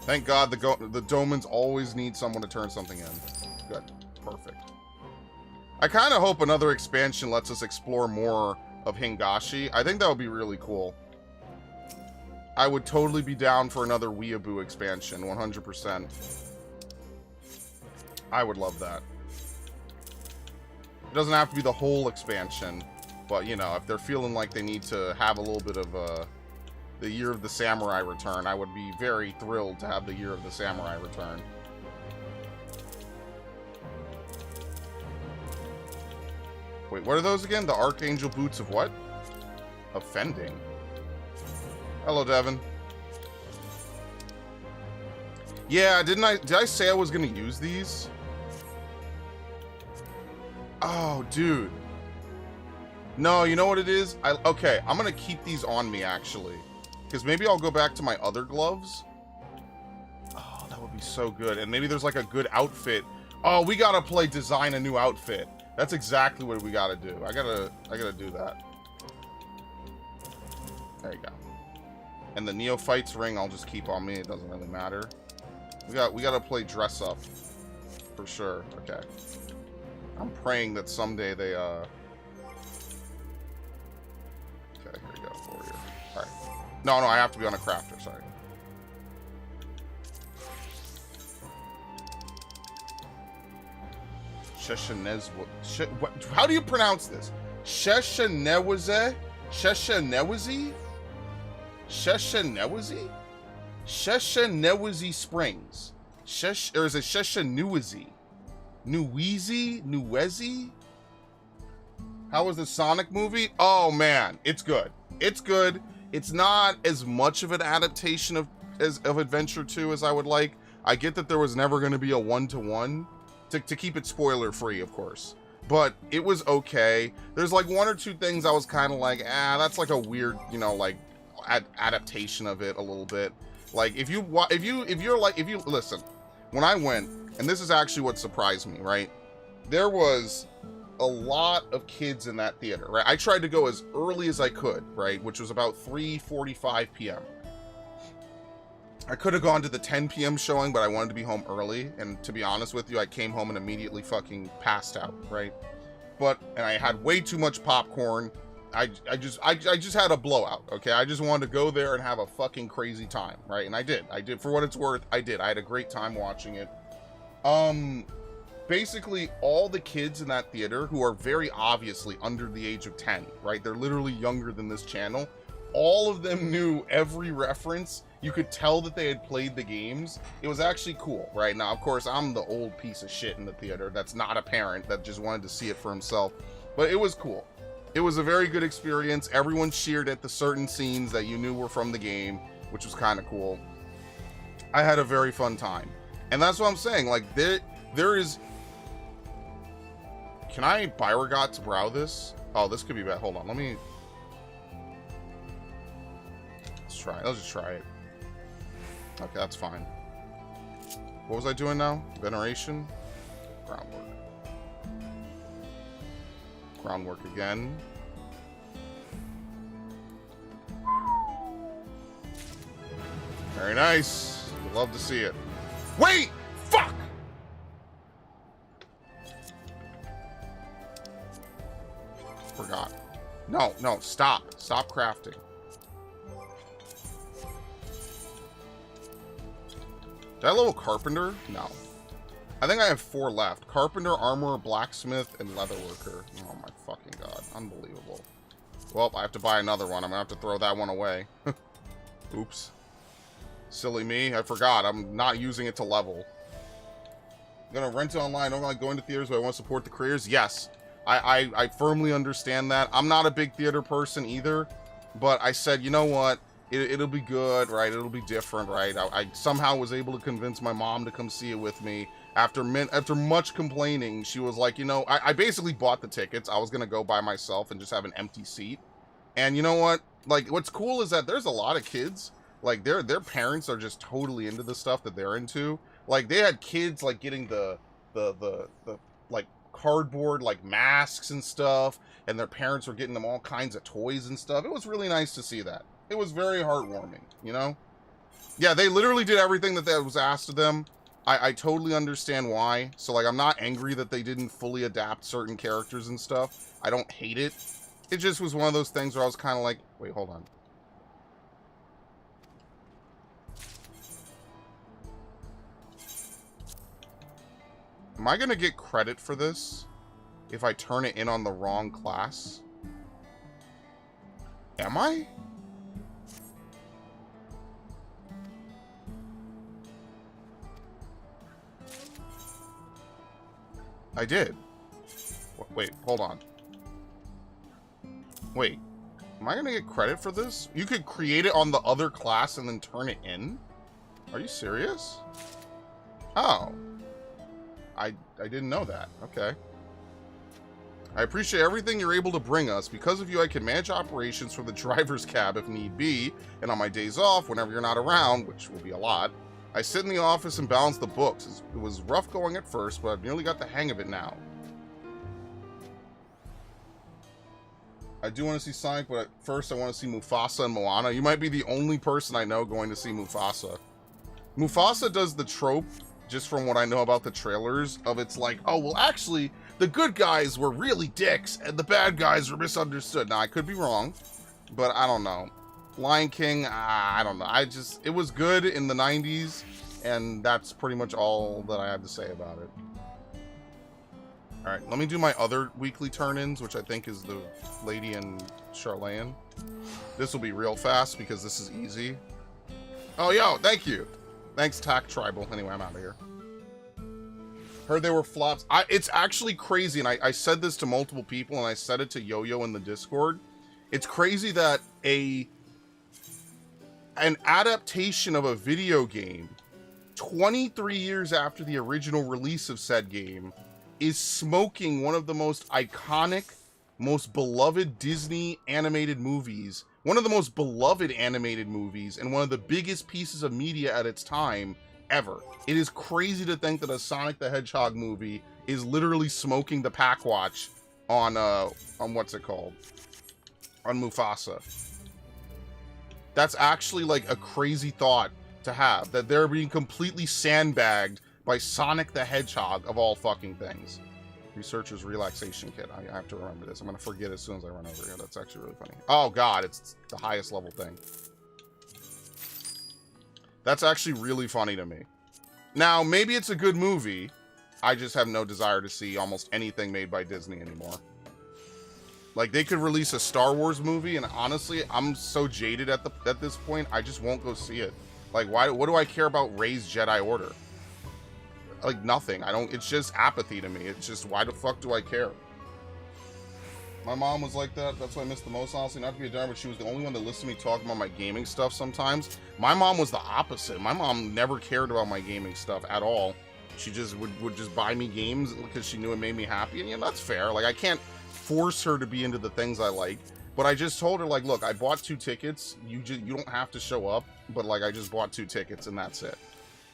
S1: Thank God the Domans always need someone to turn something in. Good. Perfect. I kind of hope another expansion lets us explore more of Hingashi. I think that would be really cool. I would totally be down for another Weeaboo expansion, 100%. I would love that. It doesn't have to be the whole expansion, but, you know, if they're feeling like they need to have a little bit of the Year of the Samurai return, I would be very thrilled to have the Year of the Samurai return. Wait, what are those again? The Archangel Boots of what? Offending. Hello, Devin. Yeah, did I say I was gonna use these? Oh, dude. No, you know what it is? Okay, I'm gonna keep these on me, actually. Because maybe I'll go back to my other gloves. Oh, that would be so good. And maybe there's like a good outfit. Oh, we gotta play design a new outfit. That's exactly what we gotta do. I gotta do that. There you go. And the Neophytes ring, I'll just keep on me. It doesn't really matter. We gotta play dress up for sure. Okay. I'm praying that someday they Okay, here we go. Warrior. All right. No, I have to be on a crafter. Sorry. How do you pronounce this? Sheshanewaze? Sheshanewazi? Sheshanewazi? Sheshanewazi Springs. Or is it Sheshanewazi? Nuwezi? Nuwezi? How was the Sonic movie? Oh man, it's good. It's good. It's not as much of an adaptation of Adventure 2 as I would like. I get that there was never going to be a one-to-one. To keep it spoiler free, of course, but it was okay. There's like one or two things I was kind of like, that's like a weird, you know, like adaptation of it a little bit. Like if you listen, when I went, and this is actually what surprised me, right? There was a lot of kids in that theater, right? I tried to go as early as I could, right? Which was about 3:45 p.m. I could have gone to the 10 p.m. showing, but I wanted to be home early. And to be honest with you, I came home and immediately fucking passed out, right? And I had way too much popcorn. I just had a blowout, okay? I just wanted to go there and have a fucking crazy time, right? And I did. For what it's worth, I did. I had a great time watching it. Basically, all the kids in that theater who are very obviously under the age of 10, right? They're literally younger than this channel. All of them knew every reference. You could tell that they had played the games. It was actually cool, right? Now, of course, I'm the old piece of shit in the theater that's not a parent, that just wanted to see it for himself. But it was cool. It was a very good experience. Everyone cheered at the certain scenes that you knew were from the game, which was kind of cool. I had a very fun time. And that's what I'm saying. Like, there is... Can I Byregot's brow this? Oh, this could be bad. Hold on, let me... Let's try it. Let's just try it. Okay, that's fine. What was I doing now? Veneration? Groundwork. Groundwork again. Very nice. Love to see it. Wait! Fuck! Forgot. No, stop. Stop crafting. Did I level Carpenter? No. I think I have 4 left. Carpenter, Armorer, Blacksmith, and Leatherworker. Oh my fucking god. Unbelievable. Well, I have to buy another one. I'm gonna have to throw that one away. Oops. Silly me. I forgot. I'm not using it to level. I'm gonna rent it online. I don't like going to theaters, but I want to support the careers. Yes. I firmly understand that. I'm not a big theater person either. But I said, you know what? It'll be good, right? It'll be different, right? I somehow was able to convince my mom to come see it with me. After much complaining, she was like, you know, I basically bought the tickets. I was going to go by myself and just have an empty seat. And you know what? Like, what's cool is that there's a lot of kids, like, their parents are just totally into the stuff that they're into. Like, they had kids, like, getting the like, cardboard, like, masks and stuff, and their parents were getting them all kinds of toys and stuff. It was really nice to see that. It was very heartwarming, you know? Yeah, they literally did everything that was asked of them. I totally understand why. So, like, I'm not angry that they didn't fully adapt certain characters and stuff. I don't hate it. It just was one of those things where I was kind of like, wait, hold on. Am I going to get credit for this if I turn it in on the wrong class? Am I? I did. Wait, hold on. Wait, am I gonna get credit for this? You could create it on the other class and then turn it in? Are you serious? Oh. I didn't know that. Okay. I appreciate everything you're able to bring us. Because of you, I can manage operations from the driver's cab if need be, and on my days off, whenever you're not around, which will be a lot, I sit in the office and balance the books. It was rough going at first, but I've nearly got the hang of it now. I do want to see Sonic, but first I want to see Mufasa and Moana. You might be the only person I know going to see Mufasa. Mufasa does the trope, just from what I know about the trailers, of it's like, oh, well, actually, the good guys were really dicks, and the bad guys were misunderstood. Now, I could be wrong, but I don't know. Lion King, I don't know. It was good in the 90s, and that's pretty much all that I have to say about it. Alright, let me do my other weekly turn-ins, which I think is the Lady and Charlene. This will be real fast, because this is easy. Oh, yo, thank you. Thanks, Tac Tribal. Anyway, I'm out of here. Heard they were flops. It's actually crazy, and I said this to multiple people, and I said it to Yo-Yo in the Discord. It's crazy that an adaptation of a video game 23 years after the original release of said game is smoking one of the most iconic, most beloved Disney animated movies, one of the most beloved animated movies, and one of the biggest pieces of media at its time ever. It is crazy to think that a Sonic the Hedgehog movie is literally smoking the pack watch on what's it called? On Mufasa. That's actually like a crazy thought to have, that they're being completely sandbagged by Sonic the Hedgehog of all fucking things. Researcher's relaxation kit. I have to remember this. I'm gonna forget as soon as I run over here. That's actually really funny. Oh god, it's the highest level thing. That's actually really funny to me. Now, maybe it's a good movie. I just have no desire to see almost anything made by Disney anymore. Like, they could release a Star Wars movie, and honestly, I'm so jaded at this point, I just won't go see it. Like, what do I care about Rey's Jedi Order? Like, nothing. It's just apathy to me. It's just, why the fuck do I care? My mom was like that. That's what I missed the most, honestly. Not to be a dime, but she was the only one that listened to me talk about my gaming stuff sometimes. My mom was the opposite. My mom never cared about my gaming stuff at all. She just would just buy me games because she knew it made me happy. And, that's fair. Like, I can't force her to be into the things I like. But I just told her, like, look, I bought 2 tickets. You don't have to show up. But, like, I just bought 2 tickets and that's it.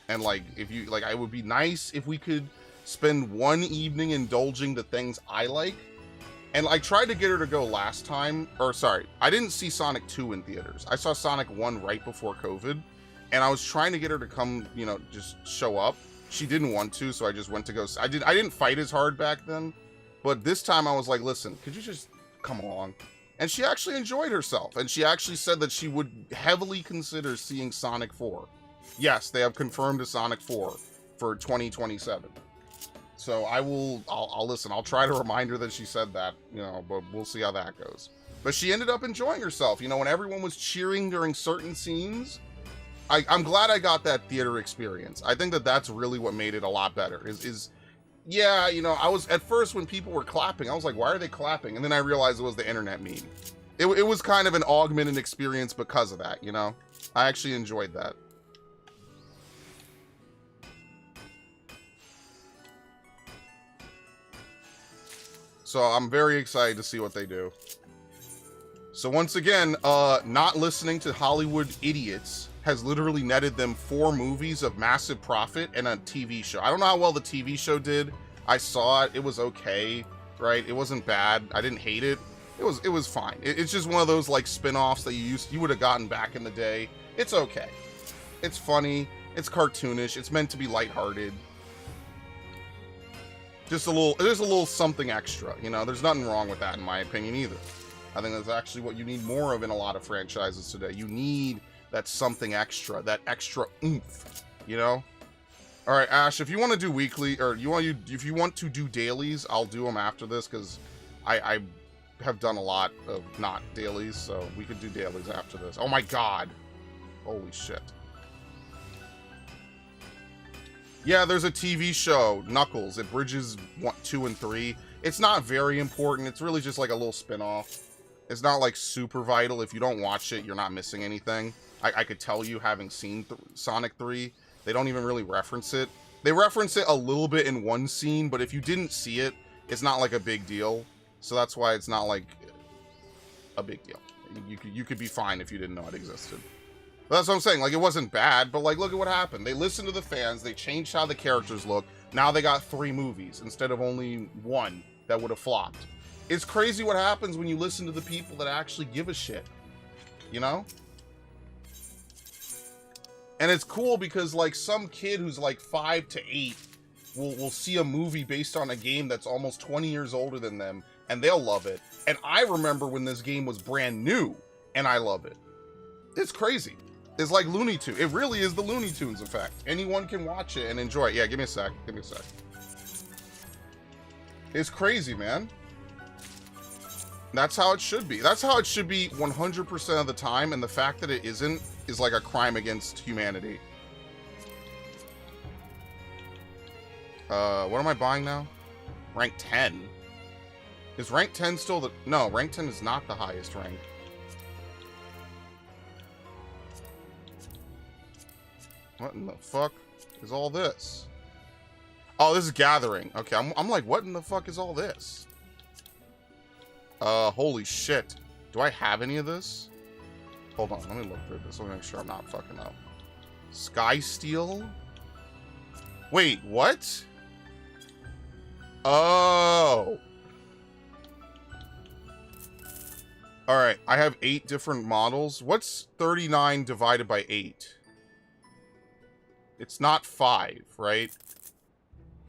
S1: And, like, it would be nice if we could spend one evening indulging the things I like. And I tried to get her to go last time, I didn't see Sonic 2 in theaters. I saw Sonic 1 right before COVID, and I was trying to get her to come, just show up. She didn't want to, so I just went to go. I didn't fight as hard back then, but this time I was like, listen, could you just come along? And she actually enjoyed herself, and she actually said that she would heavily consider seeing Sonic 4. Yes, they have confirmed a Sonic 4 for 2027. So I'll listen. I'll try to remind her that she said that, but we'll see how that goes. But she ended up enjoying herself. When everyone was cheering during certain scenes, I'm glad I got that theater experience. I think that that's really what made it a lot better. I was, at first when people were clapping, I was like, why are they clapping? And then I realized it was the internet meme. it was kind of an augmented experience because of that, you know? I actually enjoyed that. So I'm very excited to see what they do. So once again, not listening to Hollywood idiots has literally netted them 4 movies of massive profit and a TV show. I don't know how well the TV show did. I saw it. It was okay, right? It wasn't bad. I didn't hate it. It was fine. It's just one of those like spin-offs that you would have gotten back in the day. It's okay. It's funny. It's cartoonish. It's meant to be lighthearted. Just a little, there's a little something extra, you know? There's nothing wrong with that in my opinion either. I think that's actually what you need more of in a lot of franchises today. You need that something extra, that extra oomph, you know? All right, Ash, if you want to do weekly, or if you want to do dailies, I'll do them after this, because I have done a lot of not dailies, so we could do dailies after this. Oh my god. Holy shit. Yeah, there's a TV show, Knuckles. It bridges 1, 2, and 3. It's not very important. It's really just like a little spin-off. It's not like super vital. If you don't watch it, you're not missing anything. I could tell you, having seen Sonic 3, they don't even really reference it. They reference it a little bit in one scene, but if you didn't see it, it's not like a big deal. So that's why it's not like a big deal. You could be fine if you didn't know it existed. But that's what I'm saying. Like, it wasn't bad, but like, look at what happened. They listened to the fans. They changed how the characters look. Now they got 3 movies instead of only 1 that would have flopped. It's crazy what happens when you listen to the people that actually give a shit. You know? And it's cool because, like, some kid who's like 5 to 8 will see a movie based on a game that's almost 20 years older than them, and they'll love it. And I remember when this game was brand new, and I love it. It's crazy. It's like Looney Tunes. It really is the Looney Tunes effect. Anyone can watch it and enjoy it. Yeah, give me a sec. Give me a sec. It's crazy, man. That's how it should be. That's how it should be 100% of the time, and the fact that it isn't is like a crime against humanity. What am I buying now? Rank 10. Is rank 10 still the... No, rank 10 is not the highest rank. What in the fuck is all this? Oh, this is gathering. Okay, I'm like, what in the fuck is all this? Holy shit. Do I have any of this? Hold on, let me look through this. Let me make sure I'm not fucking up. Sky Steel? Wait, what? Oh. Alright, I have 8 different models. What's 39 divided by 8? It's not 5, right?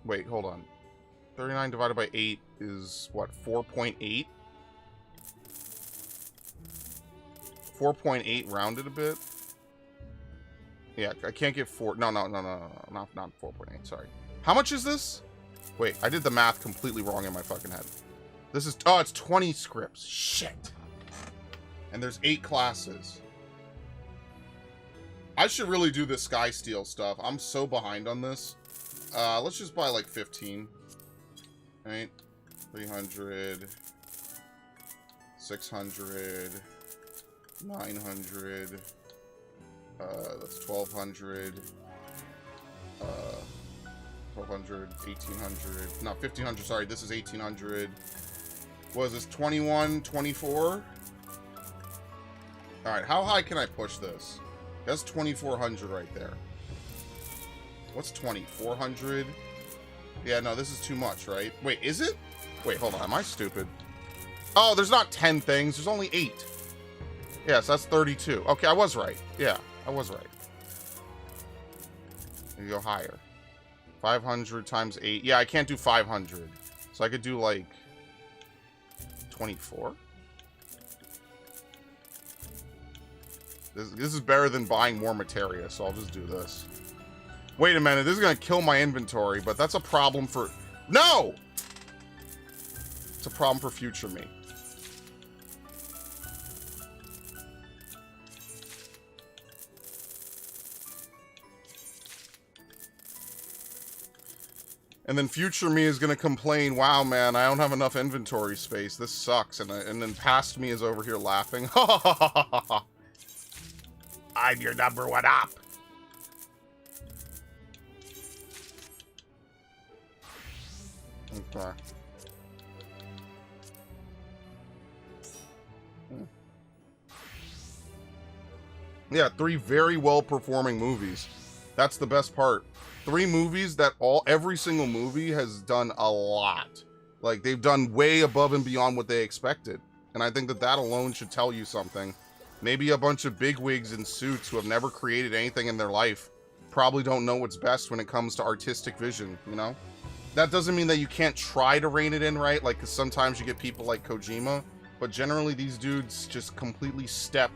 S1: Wait, hold on. 39 divided by 8 is, what, 4.8? 4.8 rounded a bit? Yeah, I can't get 4... No, not 4.8, sorry. How much is this? Wait, I did the math completely wrong in my fucking head. This is... Oh, it's 20 scripts. Shit. And there's 8 classes. I should really do this Sky Steel stuff. I'm so behind on this. Let's just buy like 15. Right? 300. 600. 900. That's 1200. 1200. 1800. No, 1500. Sorry, this is 1800. What is this? 21, 24? Alright, how high can I push this? That's 2400 right there. What's 2400? Yeah, no, this is too much, right? Wait, is it? Wait, hold on. Am I stupid? Oh, there's not 10 things. There's only 8. Yes, that's 32. Okay, I was right. Yeah, I was right. You go higher. 500 times 8. Yeah, I can't do 500. So I could do like 24. This is better than buying more materia, so I'll just do this. Wait a minute, this is gonna kill my inventory, but that's a problem for... No! It's a problem for future me. And then future me is gonna complain, wow, man, I don't have enough inventory space. This sucks. And then past me is over here laughing.
S2: I'm your number one op.
S1: Okay. Yeah, 3 very well-performing movies. That's the best part. 3 movies that every single movie has done a lot. Like, they've done way above and beyond what they expected. And I think that that alone should tell you something. Maybe a bunch of bigwigs in suits who have never created anything in their life probably don't know what's best when it comes to artistic vision, you know? That doesn't mean that you can't try to rein it in, right? Like, because sometimes you get people like Kojima, but generally these dudes just completely step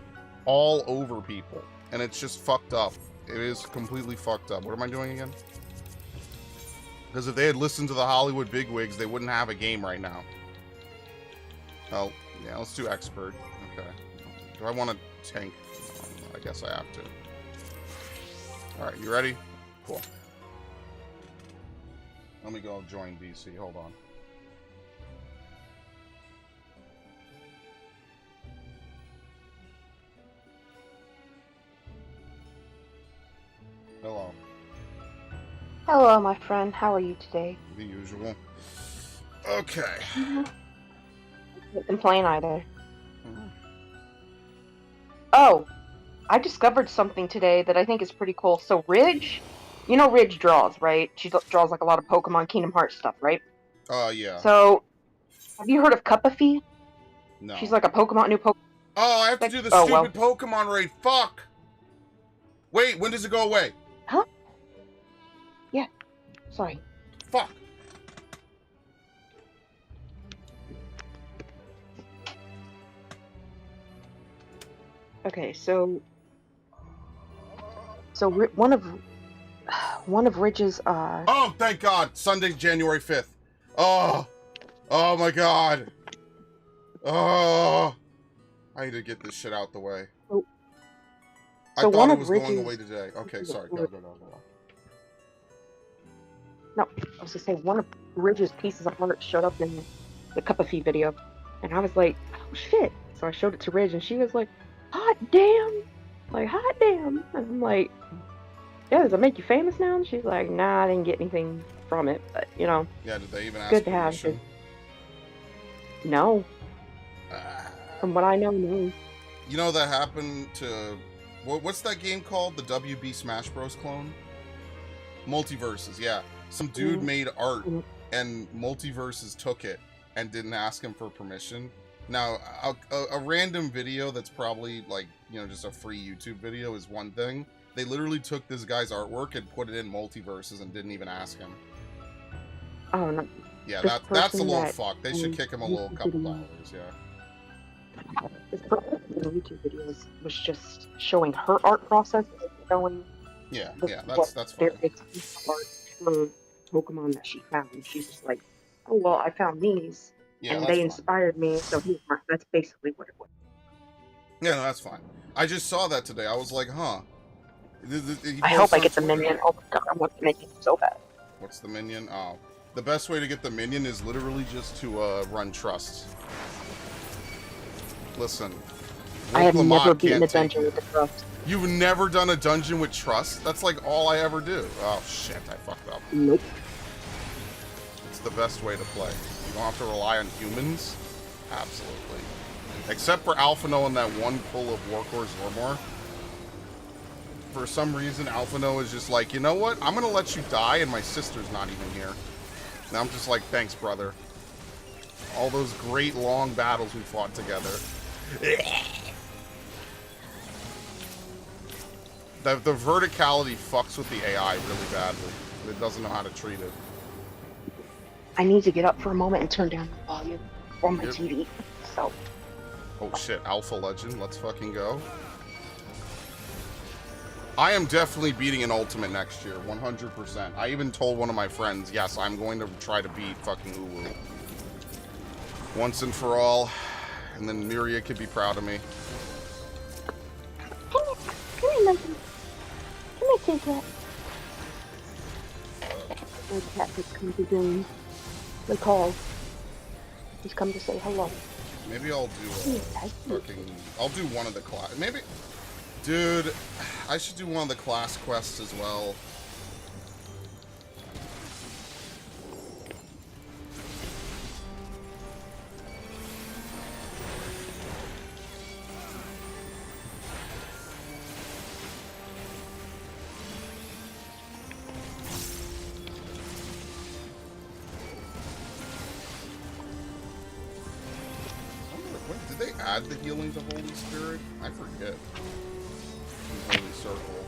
S1: all over people, and it's just fucked up. It is completely fucked up. What am I doing again? Because if they had listened to the Hollywood bigwigs, they wouldn't have a game right now. Oh, yeah, let's do expert. Okay. Do I want to tank? I guess I have to. Alright, you ready? Cool. Let me go join DC. Hold on. Hello.
S3: Hello, my friend. How are you today?
S1: The usual. Okay.
S3: Can't complain either. Oh, I discovered something today that I think is pretty cool. So Ridge, you know Ridge draws, right? She draws like a lot of Pokemon Kingdom Hearts stuff, right?
S1: Yeah.
S3: So, have you heard of Cuppafee?
S1: No.
S3: She's like a new Pokemon.
S1: Oh, I have to do the stupid Pokemon raid. Fuck! Wait, when does it go away?
S3: Huh? Yeah. Sorry.
S1: Fuck.
S3: Okay, so one of Ridge's
S1: Oh, thank God! Sunday, January 5th. Oh my God. Oh, I need to get this shit out the way.
S3: So
S1: I thought
S3: one
S1: it
S3: of
S1: was
S3: Ridge's...
S1: going away today. Okay, sorry. Go.
S3: No, I was gonna say one of Ridge's pieces of art showed up in the Cuppafee video, and I was like, oh shit. So I showed it to Ridge, and she was like, hot damn! Like, hot damn! And I'm like, yeah, does it make you famous now? And she's like, nah, I didn't get anything from it, but, you know.
S1: Yeah, did they even ask
S3: good to have. No. From what I know, no.
S1: You know, that happened to... What's that game called? The WB Smash Bros. Clone? Multiverses, yeah. Some dude made art, and Multiverses took it and didn't ask him for permission. Now, a random video that's probably, like, you know, just a free YouTube video is one thing. They literally took this guy's artwork and put it in Multiverses and didn't even ask him.
S3: Oh, no.
S1: Yeah, that's a little fucked. They should kick him a little couple dollars, yeah.
S3: This person in the YouTube videos was just showing her art process, showing
S1: that's fine.
S3: It's art for Pokemon that she found. And she's just like, oh well, I found these, and they inspired me. So that's basically what it was.
S1: Yeah, no, that's fine. I just saw that today. I was like, huh.
S3: I hope I get the minion. Oh my god, I want the minion so bad.
S1: What's the minion? Oh, the best way to get the minion is literally just to run Trust. Listen,
S3: I have never beaten a dungeon with the Trust.
S1: You've never done a dungeon with Trust? That's like all I ever do. Oh shit, I fucked up.
S3: Nope.
S1: It's the best way to play. You don't have to rely on humans. Absolutely. Except for Alphino and that one pull of Warcore Zormor. For some reason, Alphino is just like, you know what? I'm gonna let you die, and my sister's not even here. And I'm just like, thanks, brother. All those great long battles we fought together. The verticality fucks with the AI really badly. It doesn't know how to treat it.
S3: I need to get up for a moment and turn down the volume on my TV. So.
S1: Oh shit, Alpha Legend, let's fucking go. I am definitely beating an Ultimate next year, 100%. I even told one of my friends, yes, I'm going to try to beat fucking Uwu. Once and for all. And then Miria could be proud of me.
S3: Come here, Logan. Come here, Tigret. My cat has come to join the call. He's come to say hello.
S1: Maybe I'll do
S3: I see.
S1: I'll do one of the class. Maybe, dude, I should do one of the class quests as well. Did they add the healing to Holy Spirit? I forget. Holy Circle.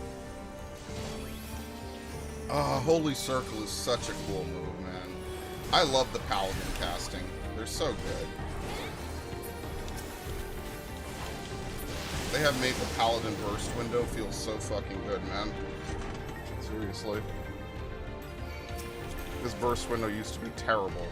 S1: Holy Circle is such a cool move, man. I love the Paladin casting. They're so good. They have made the Paladin burst window feel so fucking good, man. Seriously. This burst window used to be terrible.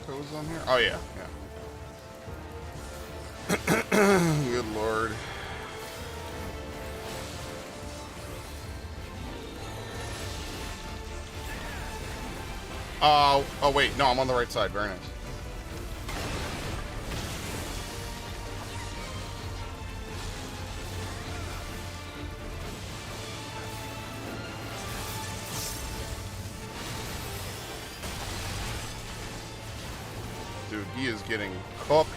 S1: Who was on here? Oh, yeah. Good lord. Oh, wait. No, I'm on the right side. Very nice. Dude, he is getting cooked.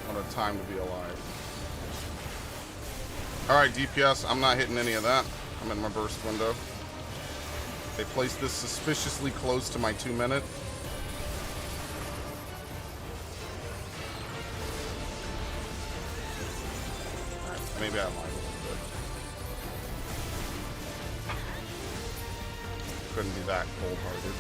S1: What a time to be alive. Alright, DPS, I'm not hitting any of that. I'm in my burst window. They placed this suspiciously close to my 2-minute. Alright, maybe I lied a little bit. Couldn't be that cold-hearted.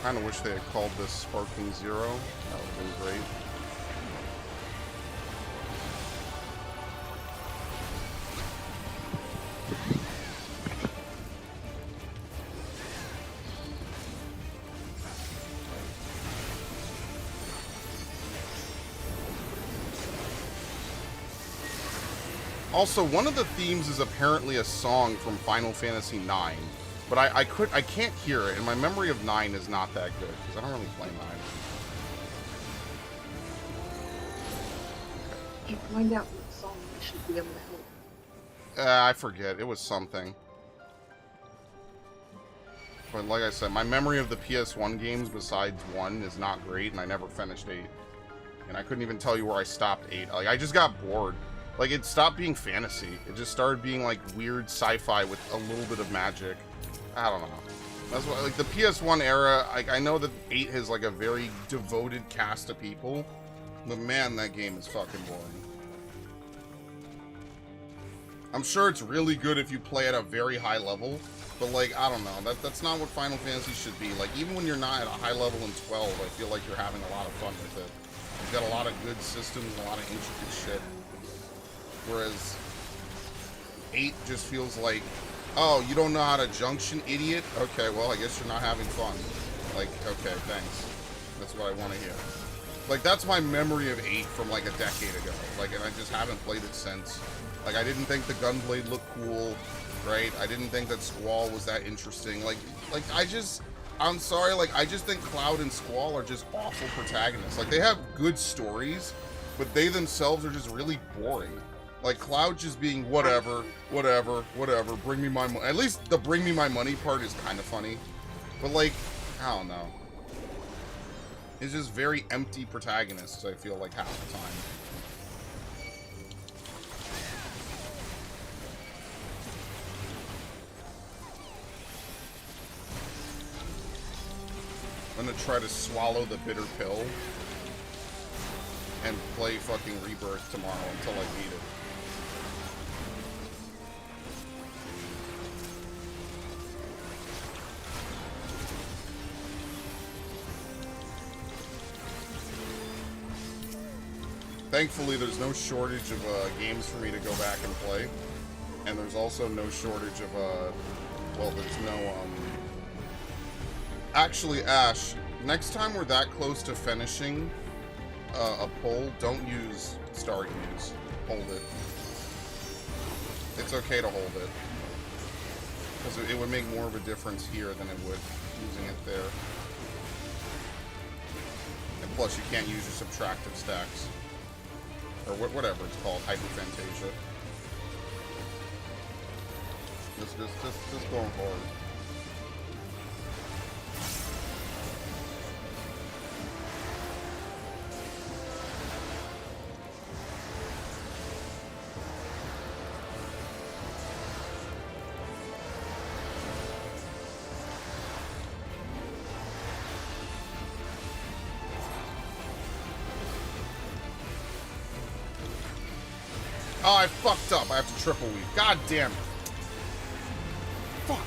S1: Kind of wish they had called this Sparking Zero. That would have been great. Also, one of the themes is apparently a song from Final Fantasy IX, but I can't hear it, and my memory of 9 is not that good because I don't really play 9.
S3: You find out what song you should be able to help.
S1: I forget. It was something. But like I said, my memory of the PS1 games besides 1 is not great, and I never finished 8. And I couldn't even tell you where I stopped 8. Like, I just got bored. Like, it stopped being fantasy. It just started being, like, weird sci-fi with a little bit of magic. I don't know. That's why, like, the PS1 era, I know that 8 has, like, a very devoted cast of people. But, man, that game is fucking boring. I'm sure it's really good if you play at a very high level. But, like, I don't know. That's not what Final Fantasy should be. Like, even when you're not at a high level in 12, I feel like you're having a lot of fun with it. You've got a lot of good systems and a lot of intricate shit. Whereas 8 just feels like, oh, you don't know how to junction, idiot? Okay, well, I guess you're not having fun. Like, okay, thanks. That's what I want to hear. Like, that's my memory of 8 from, like, a decade ago. Like, and I just haven't played it since. Like, I didn't think the Gunblade looked cool, right? I didn't think that Squall was that interesting. I'm sorry, like, I just think Cloud and Squall are just awful protagonists. Like, they have good stories, but they themselves are just really boring. Like, Cloud just being whatever, bring me my money. At least the bring me my money part is kind of funny. But, like, I don't know. It's just very empty protagonists, I feel like, half the time. I'm gonna try to swallow the bitter pill and play fucking Rebirth tomorrow until I beat it. Thankfully, there's no shortage of games for me to go back and play. And there's also no shortage of, well, there's no, Actually, Ash, next time we're that close to finishing a poll, don't use star use. Hold it. It's okay to hold it. Because it would make more of a difference here than it would using it there. And plus, you can't use your subtractive stacks. Or whatever it's called, hyperphantasia. Just going forward. Oh, I fucked up. I have to triple weave. God damn it. Fuck.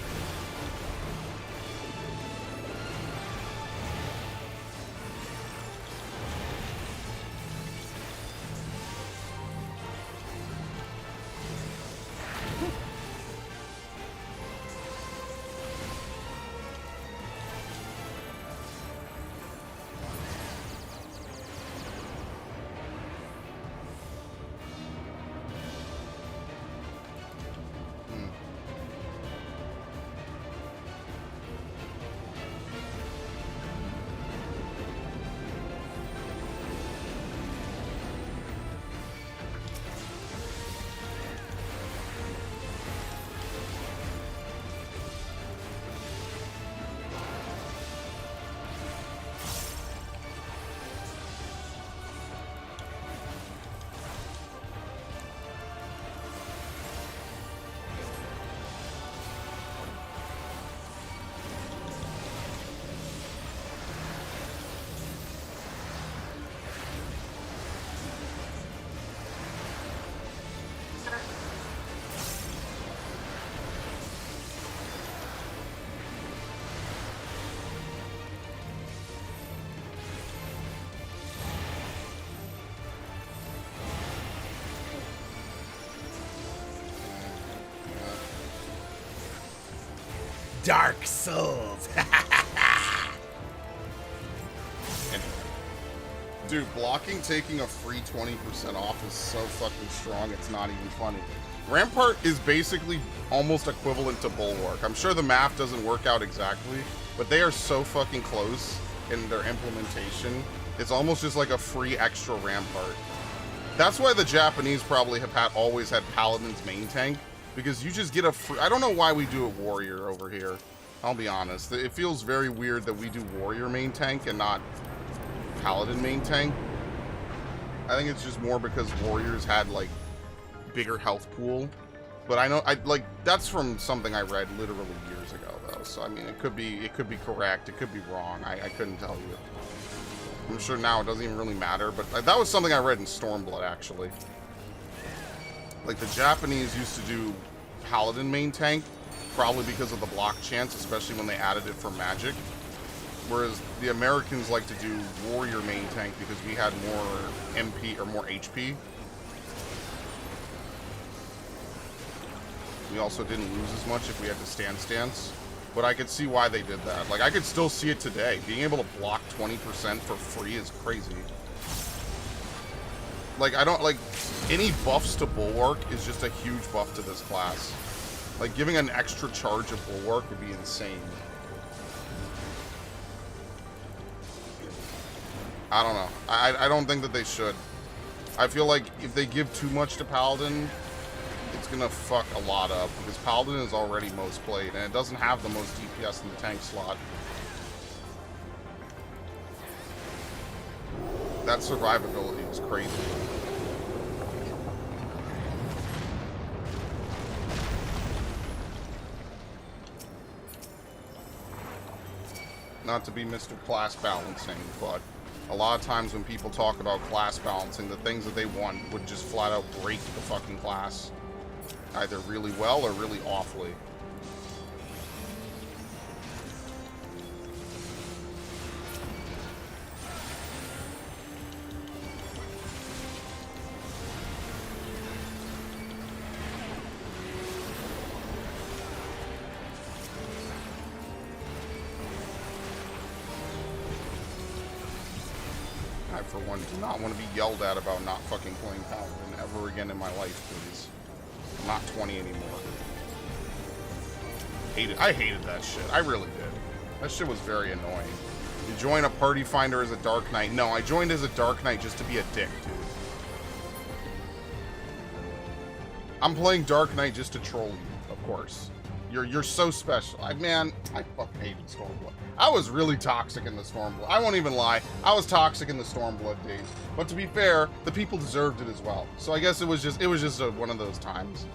S2: Dark Souls.
S1: Dude, blocking taking a free 20% off is so fucking strong, it's not even funny. Rampart is basically almost equivalent to Bulwark. I'm sure the math doesn't work out exactly, but they are so fucking close in their implementation. It's almost just like a free extra Rampart. That's why the Japanese probably have always had Paladin's main tank, because you just get a free... I don't know why we do a Warrior over here. I'll be honest. It feels very weird that we do Warrior main tank and not Paladin main tank. I think it's just more because Warriors had, like, bigger health pool. But I know... that's from something I read literally years ago, though. So, I mean, it could be correct. It could be wrong. I couldn't tell you. I'm sure now it doesn't even really matter. But that was something I read in Stormblood, actually. Like, the Japanese used to do Paladin main tank, probably because of the block chance, especially when they added it for magic. Whereas the Americans like to do Warrior main tank because we had more MP, or more HP. We also didn't lose as much if we had to stand stance. But I could see why they did that. Like, I could still see it today. Being able to block 20% for free is crazy. Like, I don't, like, any buffs to Bulwark is just a huge buff to this class. Like, giving an extra charge of Bulwark would be insane. I don't know. I don't think that they should. I feel like if they give too much to Paladin, it's gonna fuck a lot up, because Paladin is already most played, and it doesn't have the most DPS in the tank slot. That survivability is crazy. not to be Mr. Class Balancing, but a lot of times when people talk about class balancing, the things that they want would just flat out break the fucking class. Either really well or really awfully. I, for one, do not want to be yelled at about not fucking playing Paladin ever again in my life, please. I'm not 20 anymore. I hated that shit. I really did. That shit was very annoying. You join a party finder as a Dark Knight. No, I joined as a Dark Knight just to be a dick, dude. I'm playing Dark Knight just to troll you, of course. You're so special. Man, I fucking hated Stormblood. I was really toxic in the Stormblood. I won't even lie. I was toxic in the Stormblood days. But to be fair, the people deserved it as well. So I guess it was just one of those times.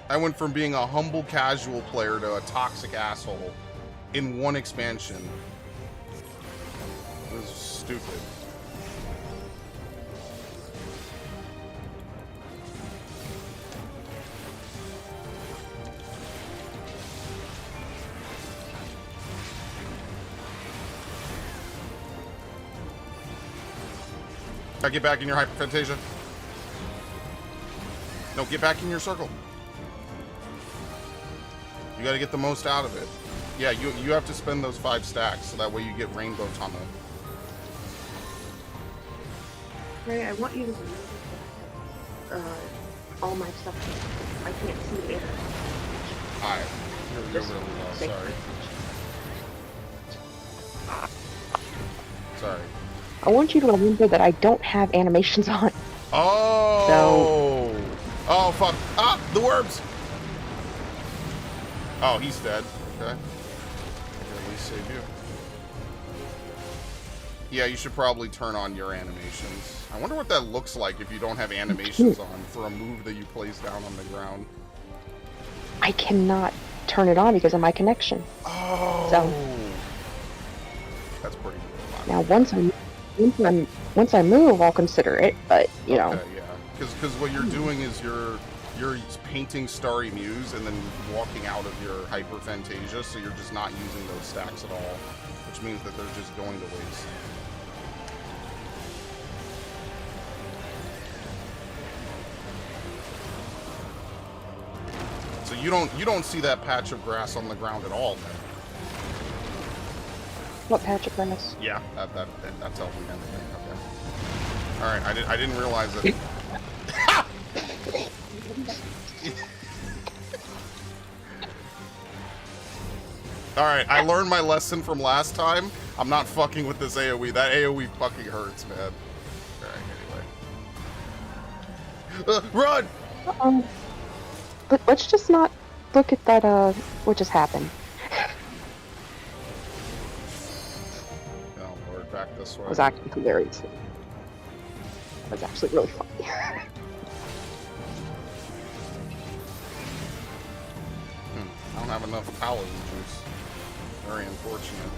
S1: I went from being a humble casual player to a toxic asshole in one expansion. It was stupid. Now get back in your hyperfantasia. No, get back in your circle. You gotta get the most out of it. Yeah, you have to spend those 5 stacks, so that way you get Rainbow Tunnel.
S3: Ray, I want you to remove all my stuff. I can't see it.
S1: Alright. You're really low, sorry. Sorry.
S3: I want you to remember that I don't have animations on.
S1: Oh!
S3: So...
S1: Oh, fuck. Ah! The worms! Oh, he's dead. Okay. At least save you. Yeah, you should probably turn on your animations. I wonder what that looks like if you don't have animations on for a move that you place down on the ground.
S3: I cannot turn it on because of my connection.
S1: Oh!
S3: So...
S1: That's pretty good.
S3: Now, once I move, I'll consider it, but, you know.
S1: Okay, yeah. Because what you're doing is you're painting Starry Muse and then walking out of your hyperfantasia, so you're just not using those stacks at all, which means that they're just going to waste. So you don't see that patch of grass on the ground at all, then.
S3: What patch of grass?
S1: Yeah, that's all we have. Okay. All right, I didn't realize that. All right, I learned my lesson from last time. I'm not fucking with this AOE. That AOE fucking hurts, man. All right, anyway. Run!
S3: But let's just not look at that, what just happened.
S1: Oh, Lord, back this way.
S3: It was actually hilarious. It was actually really funny.
S1: I don't have enough paladin juice. Very unfortunate.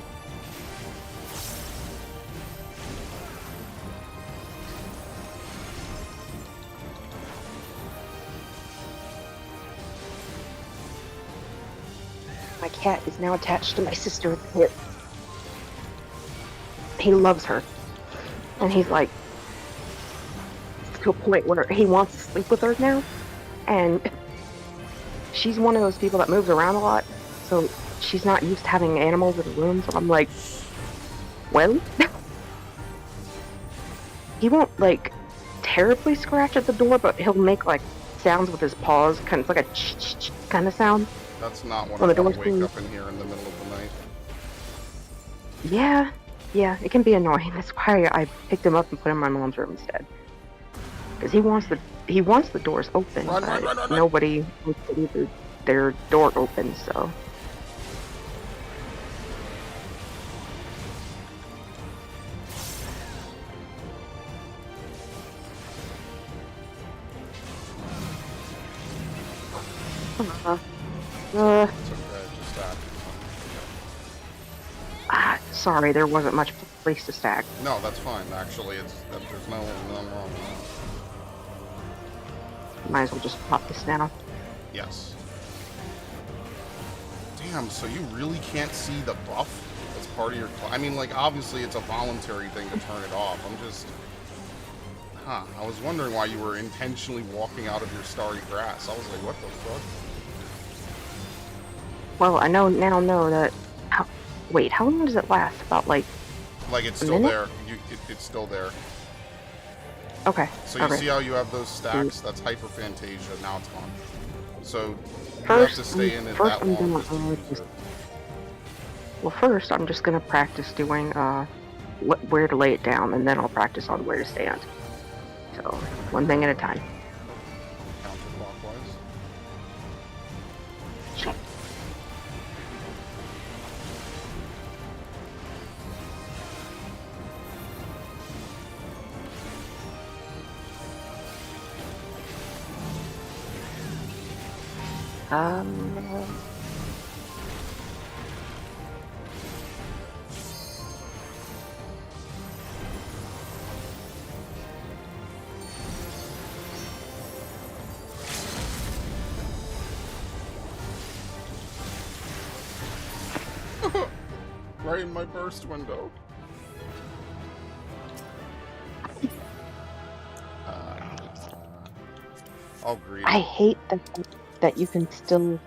S3: My cat is now attached to my sister at the hip. He loves her. And he's like, to a point where he wants to sleep with her now. And she's one of those people that moves around a lot. So she's not used to having animals in the room. So I'm like, well, he won't like terribly scratch at the door, but he'll make like sounds with his paws. Kind of like a ch-ch-ch kind of sound.
S1: That's not when I want to wake up in here in the middle of the night. Yeah, it can be annoying. That's why I picked him up and put him in my mom's room instead. Because he wants the doors open, but nobody wants to leave their door open, so. It's okay, just that.
S3: Sorry, there wasn't much place to stack.
S1: No, that's fine. Actually, there's nothing wrong with that.
S3: Might as well just pop this down.
S1: Yes. Damn, so you really can't see the buff as part of your... I mean, like, obviously it's a voluntary thing to turn it off. I'm just... Huh. I was wondering why you were intentionally walking out of your starry grass. I was like, what the fuck?
S3: Well, I now know that... Wait, how long does it last? About, like...
S1: Like, it's still there. It's still there.
S3: Okay.
S1: So you see how you have those stacks? That's Hyperphantasia. Now it's gone. So you
S3: First,
S1: have to stay in it
S3: first
S1: that
S3: I'm
S1: long
S3: gonna,
S1: just to use it.
S3: Well, first I'm just gonna practice doing where to lay it down, and then I'll practice on where to stand. So one thing at a time.
S1: Counterclockwise.
S3: Shit.
S1: Right in my burst window. I'll greet.
S3: I hate that you can still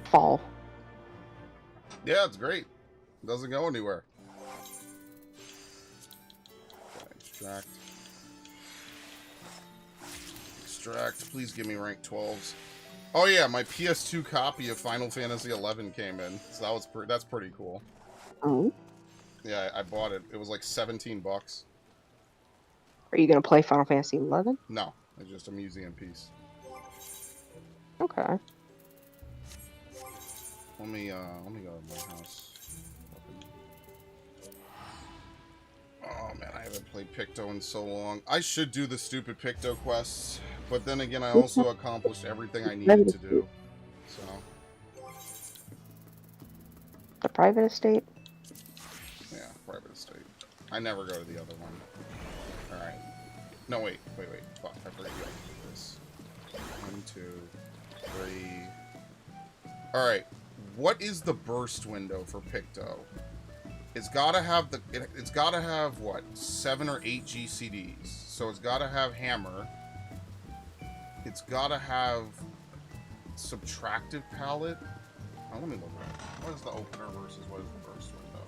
S3: fall.
S1: Yeah, it's great. It doesn't go anywhere. Extract. Extract. Please give me rank 12s. Oh yeah, my PS2 copy of Final Fantasy XI came in, so that's pretty cool.
S3: Oh.
S1: Yeah, I bought it. It was like 17 bucks.
S3: Are you gonna play Final Fantasy XI?
S1: No, it's just a museum piece.
S3: Okay.
S1: Let me go to my house. Oh man, I haven't played Picto in so long. I should do the stupid Picto quests, but then again, I also accomplished everything I needed to do. So.
S3: The private estate?
S1: Yeah, private estate. I never go to the other one. Alright. No, wait. Fuck, I forgot you have to do this. 1, 2, 3. Alright. What is the burst window for Picto? It's gotta have it's gotta have what? 7 or 8 GCDs. So it's gotta have hammer. It's gotta have subtractive palette. Oh, let me look at it. What is the opener versus what is the burst window?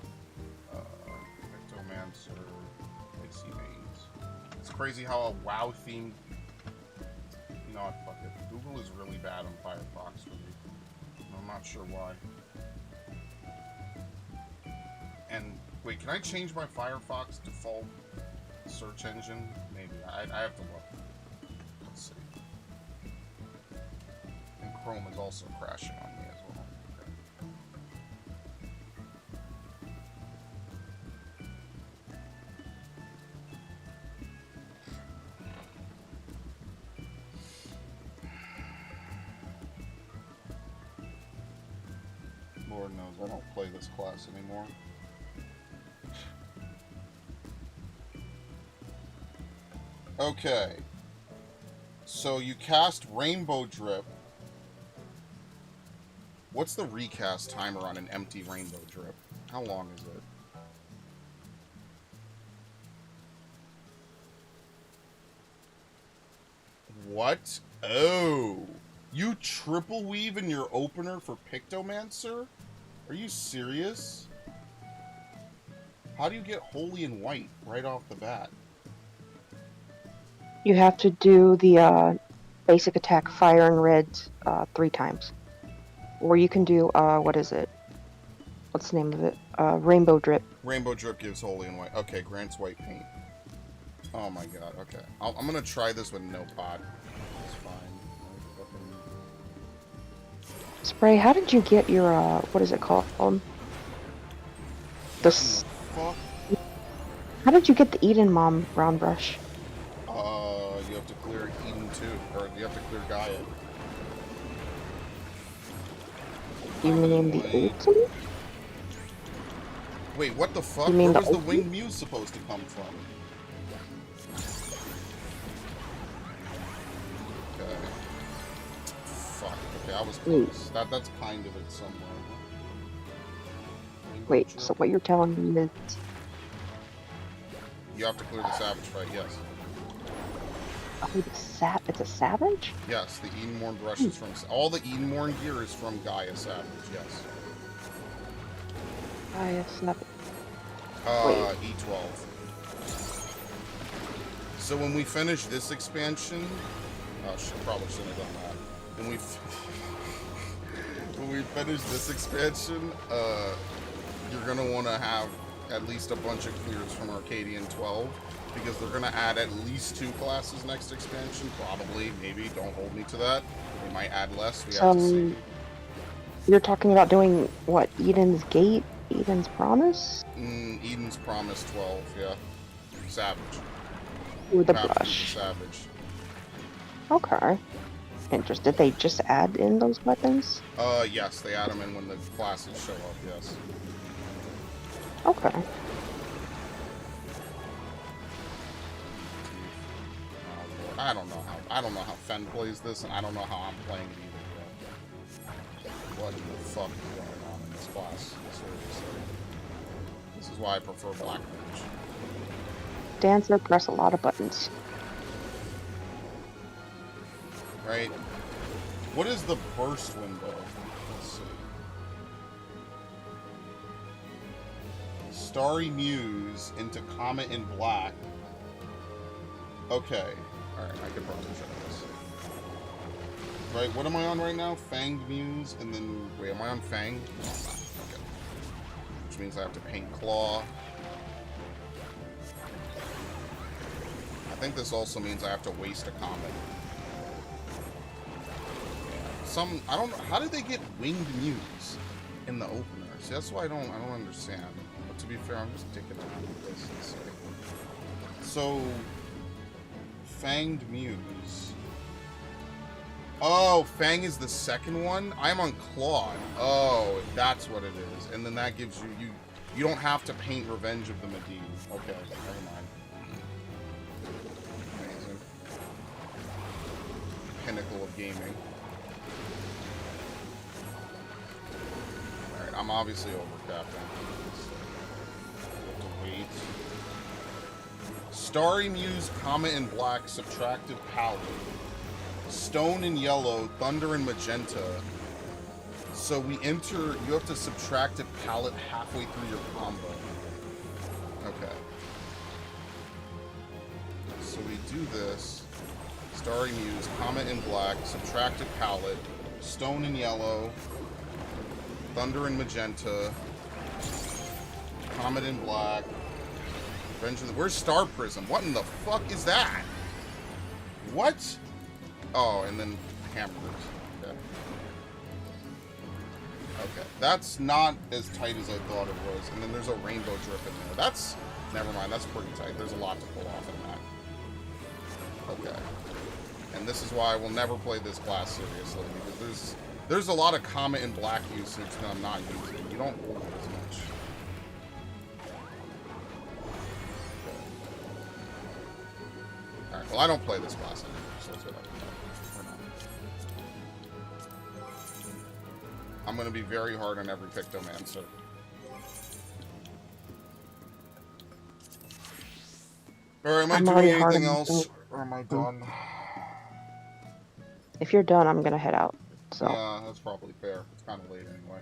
S1: Pictomancer, Icy Mains. It's crazy how a WoW themed. You know what? Fuck it. Google is really bad on Firefox for me. I'm not sure why. And wait, can I change my Firefox default search engine? Maybe. I have to look. Let's see. And Chrome is also crashing on me as well. Lord knows I don't play this class anymore. Okay. So you cast Rainbow Drip. What's the recast timer on an empty Rainbow Drip? How long is it? What? Oh. You triple weave in your opener for Pictomancer? Are you serious? How do you get Holy and White right off the bat?
S3: You have to do the basic attack Fire and Red 3 times. Or you can do, what is it? What's the name of it? Rainbow Drip.
S1: Rainbow Drip gives Holy and White. Okay, grants White Paint. Oh my god, okay. I'm gonna try this with no pot. It's fine.
S3: Spray, how did you get your, what is it called?
S1: Fuck?
S3: How did you get the Eden Mom round brush?
S1: You have to clear Eden too, or you have to clear Gaia.
S3: You mean the ultimate?
S1: Wait, what the fuck?
S3: You mean
S1: Where
S3: the
S1: was the
S3: ultimate?
S1: winged muse supposed to come from? Okay. Fuck. Okay, I was
S3: Wait.
S1: close. That's kind of it somewhere.
S3: Wait, so what you're telling me is...
S1: You have to clear the savage fight, yes.
S3: Oh, it's a savage?
S1: Yes, the Edenmorn brush is from... All the Edenmorn gear is from Gaia Savage, yes.
S3: Savage.
S1: E12. So when we finish this expansion... Oh, shit, probably shouldn't have done that. When we finish this expansion, you're gonna want to have at least a bunch of clears from Arcadian 12, because they're gonna add at least 2 classes next expansion, probably, maybe, don't hold me to that. They might add less, we have to see.
S3: You're talking about doing, what, Eden's Gate? Eden's Promise?
S1: Eden's Promise 12, yeah. Savage.
S3: With the
S1: You have to do
S3: brush.
S1: the Savage.
S3: Okay. Interesting. Did they just add in those weapons?
S1: Yes, they add them in when the classes show up, yes.
S3: Okay.
S1: I don't know how Fen plays this, and I don't know how I'm playing it either, bro. What the fuck is going on in this class? Seriously. This is why I prefer Black Mage.
S3: Dancer, press a lot of buttons.
S1: Right? What is the burst window? Let's see. Starry Muse into Comet in Black. Okay. Alright, I could probably try this. Right, what am I on right now? Fanged Muse, and then... Wait, am I on Fang? No, I'm not. Okay. Which means I have to paint Claw. I think this also means I have to waste a Comet. I don't know, how did they get Winged Muse in the opener? See, that's why I don't understand. But to be fair, I'm just dicking around with this and see. So, Fanged Muse. Oh, Fang is the second one? I'm on Claude. Oh, that's what it is. And then that gives you, you don't have to paint Revenge of the Medivh. Okay, never mind. Amazing. Pinnacle of gaming. I'm obviously overcapping. Have to wait. Starry Muse, Comet in Black, Subtractive Palette. Stone in Yellow, Thunder in Magenta. So we enter, you have to subtract a palette halfway through your combo. Okay. So we do this. Starry Muse, Comet in Black, Subtractive Palette, Stone in Yellow, Thunder and Magenta, Comet in Black, Revenge of the... Where's Star Prism? What in the fuck is that? What? Oh, and then Hammers. Okay. Okay. That's not as tight as I thought it was. And then there's a rainbow drip in there. That's... Never mind, that's pretty tight. There's a lot to pull off in that. Okay. And this is why I will never play this class seriously, because there's a lot of Comet in Black usage that I'm not using. You don't hold it as much. Alright, well I don't play this class anymore, so that's what I'm gonna be very hard on every Pictomancer. Alright, am I doing anything else? Or am I done?
S3: If you're done, I'm gonna head out. So.
S1: Yeah, that's probably fair. It's kind of late anyway.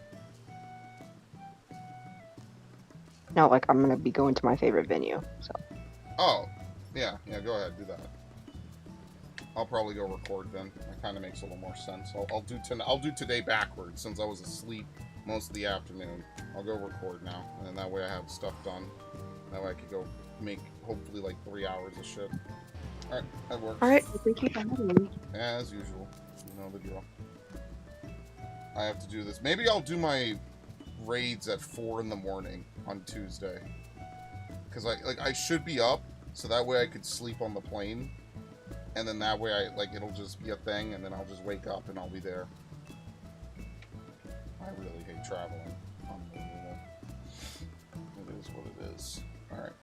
S3: No, like, I'm gonna be going to my favorite venue, so.
S1: Oh, yeah, go ahead, do that. I'll probably go record then. That kind of makes a little more sense. I'll do today backwards, since I was asleep most of the afternoon. I'll go record now, and then that way I have stuff done. That way I could go make, hopefully, like 3 hours of shit. Alright, that works.
S3: Alright, well, thank you for having me.
S1: As usual. You know the drill. I have to do this. Maybe I'll do my raids at 4 in the morning on Tuesday. Because I should be up, so that way I could sleep on the plane. And then that way it'll just be a thing, and then I'll just wake up and I'll be there. I really hate traveling. Unbelievable. is what it is. All right.